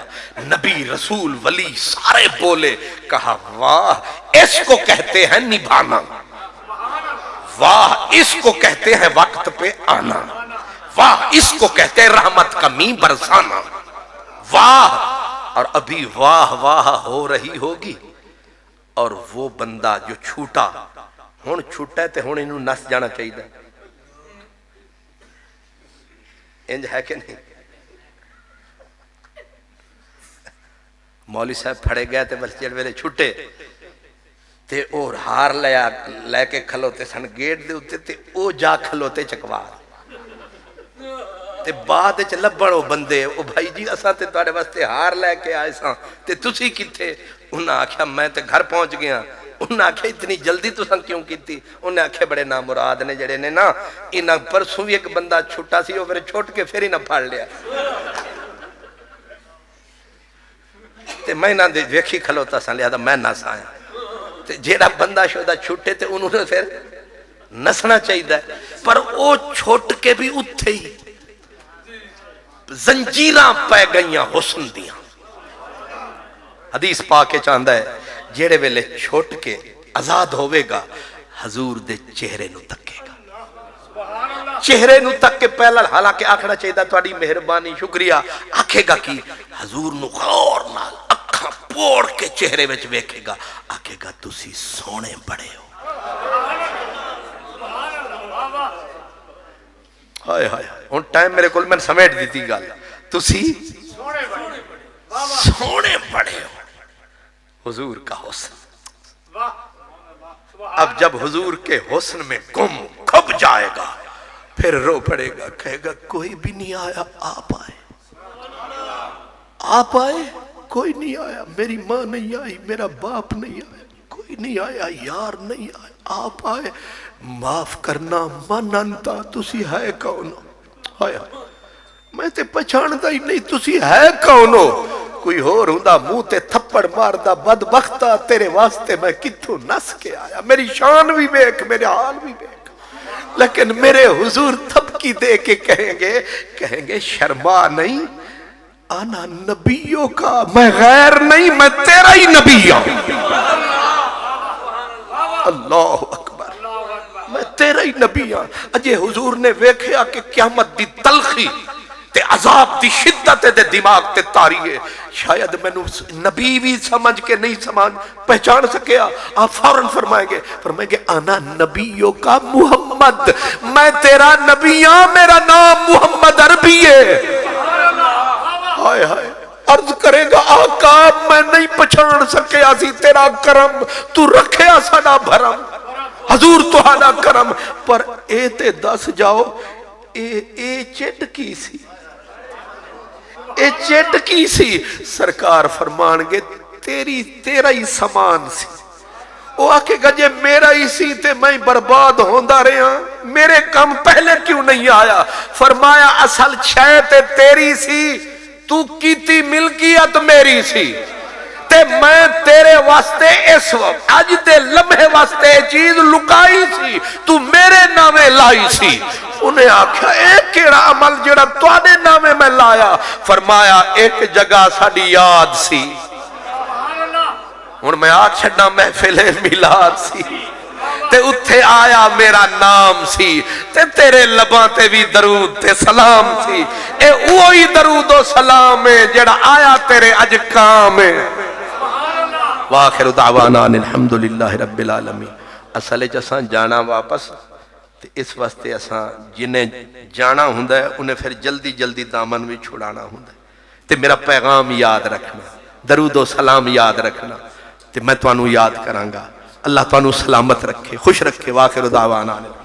نبی رسول ولی سارے بولے، کہا واہ اس کو کہتے ہیں نبھانا، واہ اس کو کہتے ہیں وقت پہ آنا، واہ اس کو کہتے ہیں رحمت کا می برسانا، واہ، اور ابھی واہ واہ ہو رہی ہوگی، اور وہ بندہ جو چھوٹا ہن چھوٹا ہے تے ہن انہوں نس جانا چاہیے، انج ہے کہ نہیں؟ مولوی صاحب پھڑے گئے تے مسجد ویلے چھٹے تے اور ہار لے کے کھلوتے سن گیٹ دے اتے تے او جا کھلوتے چکوار تے بعد وچ لبھن او بندے، او بھائی جی اساں تے تواڈے واسطے ہار لے کے آئے ساں تے تسی کتھے؟ انہاں آکھیا میں تے گھر پہنچ گیا۔ انہاں آکھیا اتنی جلدی تساں کیوں کیتی؟ انہاں آکھیا بڑے نامراد نے جڑے نے نا، انہاں پرسوں بھی ایک بندہ چھوٹا سی او پھر چھوٹ کے پھر ہی نہ پھڑ لیا تے میں نہ ویکھی کھلوتا سا، لہذا میں نس آیا۔ تے جیڑا بندہ شدہ چھوٹے تے انہوں نے پھر نسنا چاہیے، پر او چھوٹ کے بھی اتھے ہی زنجیراں پہ گئیاں حسن دیاں۔ حدیث پاک چاہندہ ہے جیڑے ویلے چھوٹ کے آزاد ہوئے گا حضور دے چہرے نو تکے گا، چہرے نو تک کے پہلا، حالانکہ آکھنا چاہیے تواڈی مہربانی شکریہ، آکھے گا کی حضور نو غور نال اکھاں پوڑ کے چہرے وچ ویکھے گا، آکھے گا تسی سونے بڑے ہو۔ ہائے ہائے ہن ٹائم میرے کول میں سمیٹ دیتی گل، تسی سونے بڑے ہو، حضور کا حسن۔ اب جب حضور کے حسن میں گم کھپ جائے گا پھر رو پڑے گا، کہے گا کوئی بھی نہیں آیا، آپ آئے، آپ آئے، کوئی نہیں آیا، میری ماں نہیں آئی، میرا باپ نہیں آیا، کوئی نہیں آیا، یار نہیں آیا، آپ آئے، معاف کرنا من انتا، تسی ہے کونو؟ ہائے ہائے میں تے پہچاندا ہی نہیں، تسی ہے کونو؟ کوئی ہور ہوندا منہ تے تھپڑ ماردا، بدبختہ تیرے واسطے میں کتھوں نس کے آیا، میری شان بھی بیک، میرے حال بھی بیک، لیکن میرے حضور تھپکی دے کے کہیں گے شرما نہیں، آنا نبیوں کا، میں غیر نہیں، میں تیرا ہی نبی ہوں۔ اللہ اکبر، میں تیرا ہی نبی ہوں۔ اجے حضور نے ویکھیا کہ قیامت دی تلخی تے عذاب دی شدت دے دماغ تے تاری ہے، شاید میں نبی بھی سمجھ کے نہیں پہچان سکیا، آپ فوراں فرمائیں گے آنا نبیوں کا محمد، میں تیرا نبی ہاں، میرا نام محمد عربی ہے۔ ہائے ہائے عرض کرے گا آقا میں نہیں پہچان سکیا سی تیرا کرم، تو رکھیا ساڈا بھرم، حضور تہاڈا کرم، پر اے تے دس جاؤ اے چٹ کی سی، اے چٹ کی سی؟ سرکار فرمان گے تیرا ہی سامان سی۔ وہ آکے گا جے میرا ہی سی تے میں برباد ہوندہ رہا، میرے کم پہلے کیوں نہیں آیا؟ فرمایا اصل چھے تے تیری سی، تو کیتی ملکیت میری سی، تے میں تیرے واسطے اس وقت اج دے لمحے واسطے چیز لکائی سی، تو میرے نامے لائی سی۔ انہیں آکھا ایک کیڑا عمل جڑا تواڈے نامے میں لایا؟ فرمایا ایک جگہ ساڈی یاد سی، ہن میں آکھ چھڈا محفل میلاد سی، تے اتھے آیا میرا نام سی، تے تیرے لباں تے بھی درود تے سلام سی، اے اوہی درود و سلام ہے جڑا آیا تیرے اج کام ہے۔ وآخر دعوانا الحمدللہ رب العالمین۔ اصلے جساں جانا واپس تے اس واسطے اساں جنہیں جانا ہوندہ ہے انہیں پھر جلدی جلدی دامن بھی چھڑانا ہوندہ ہے، تے میرا پیغام یاد رکھنا، درود و سلام یاد رکھنا، تے میں توانو یاد کرانگا۔ اللہ توانو سلامت رکھے، خوش رکھے۔ وآخر دعوانا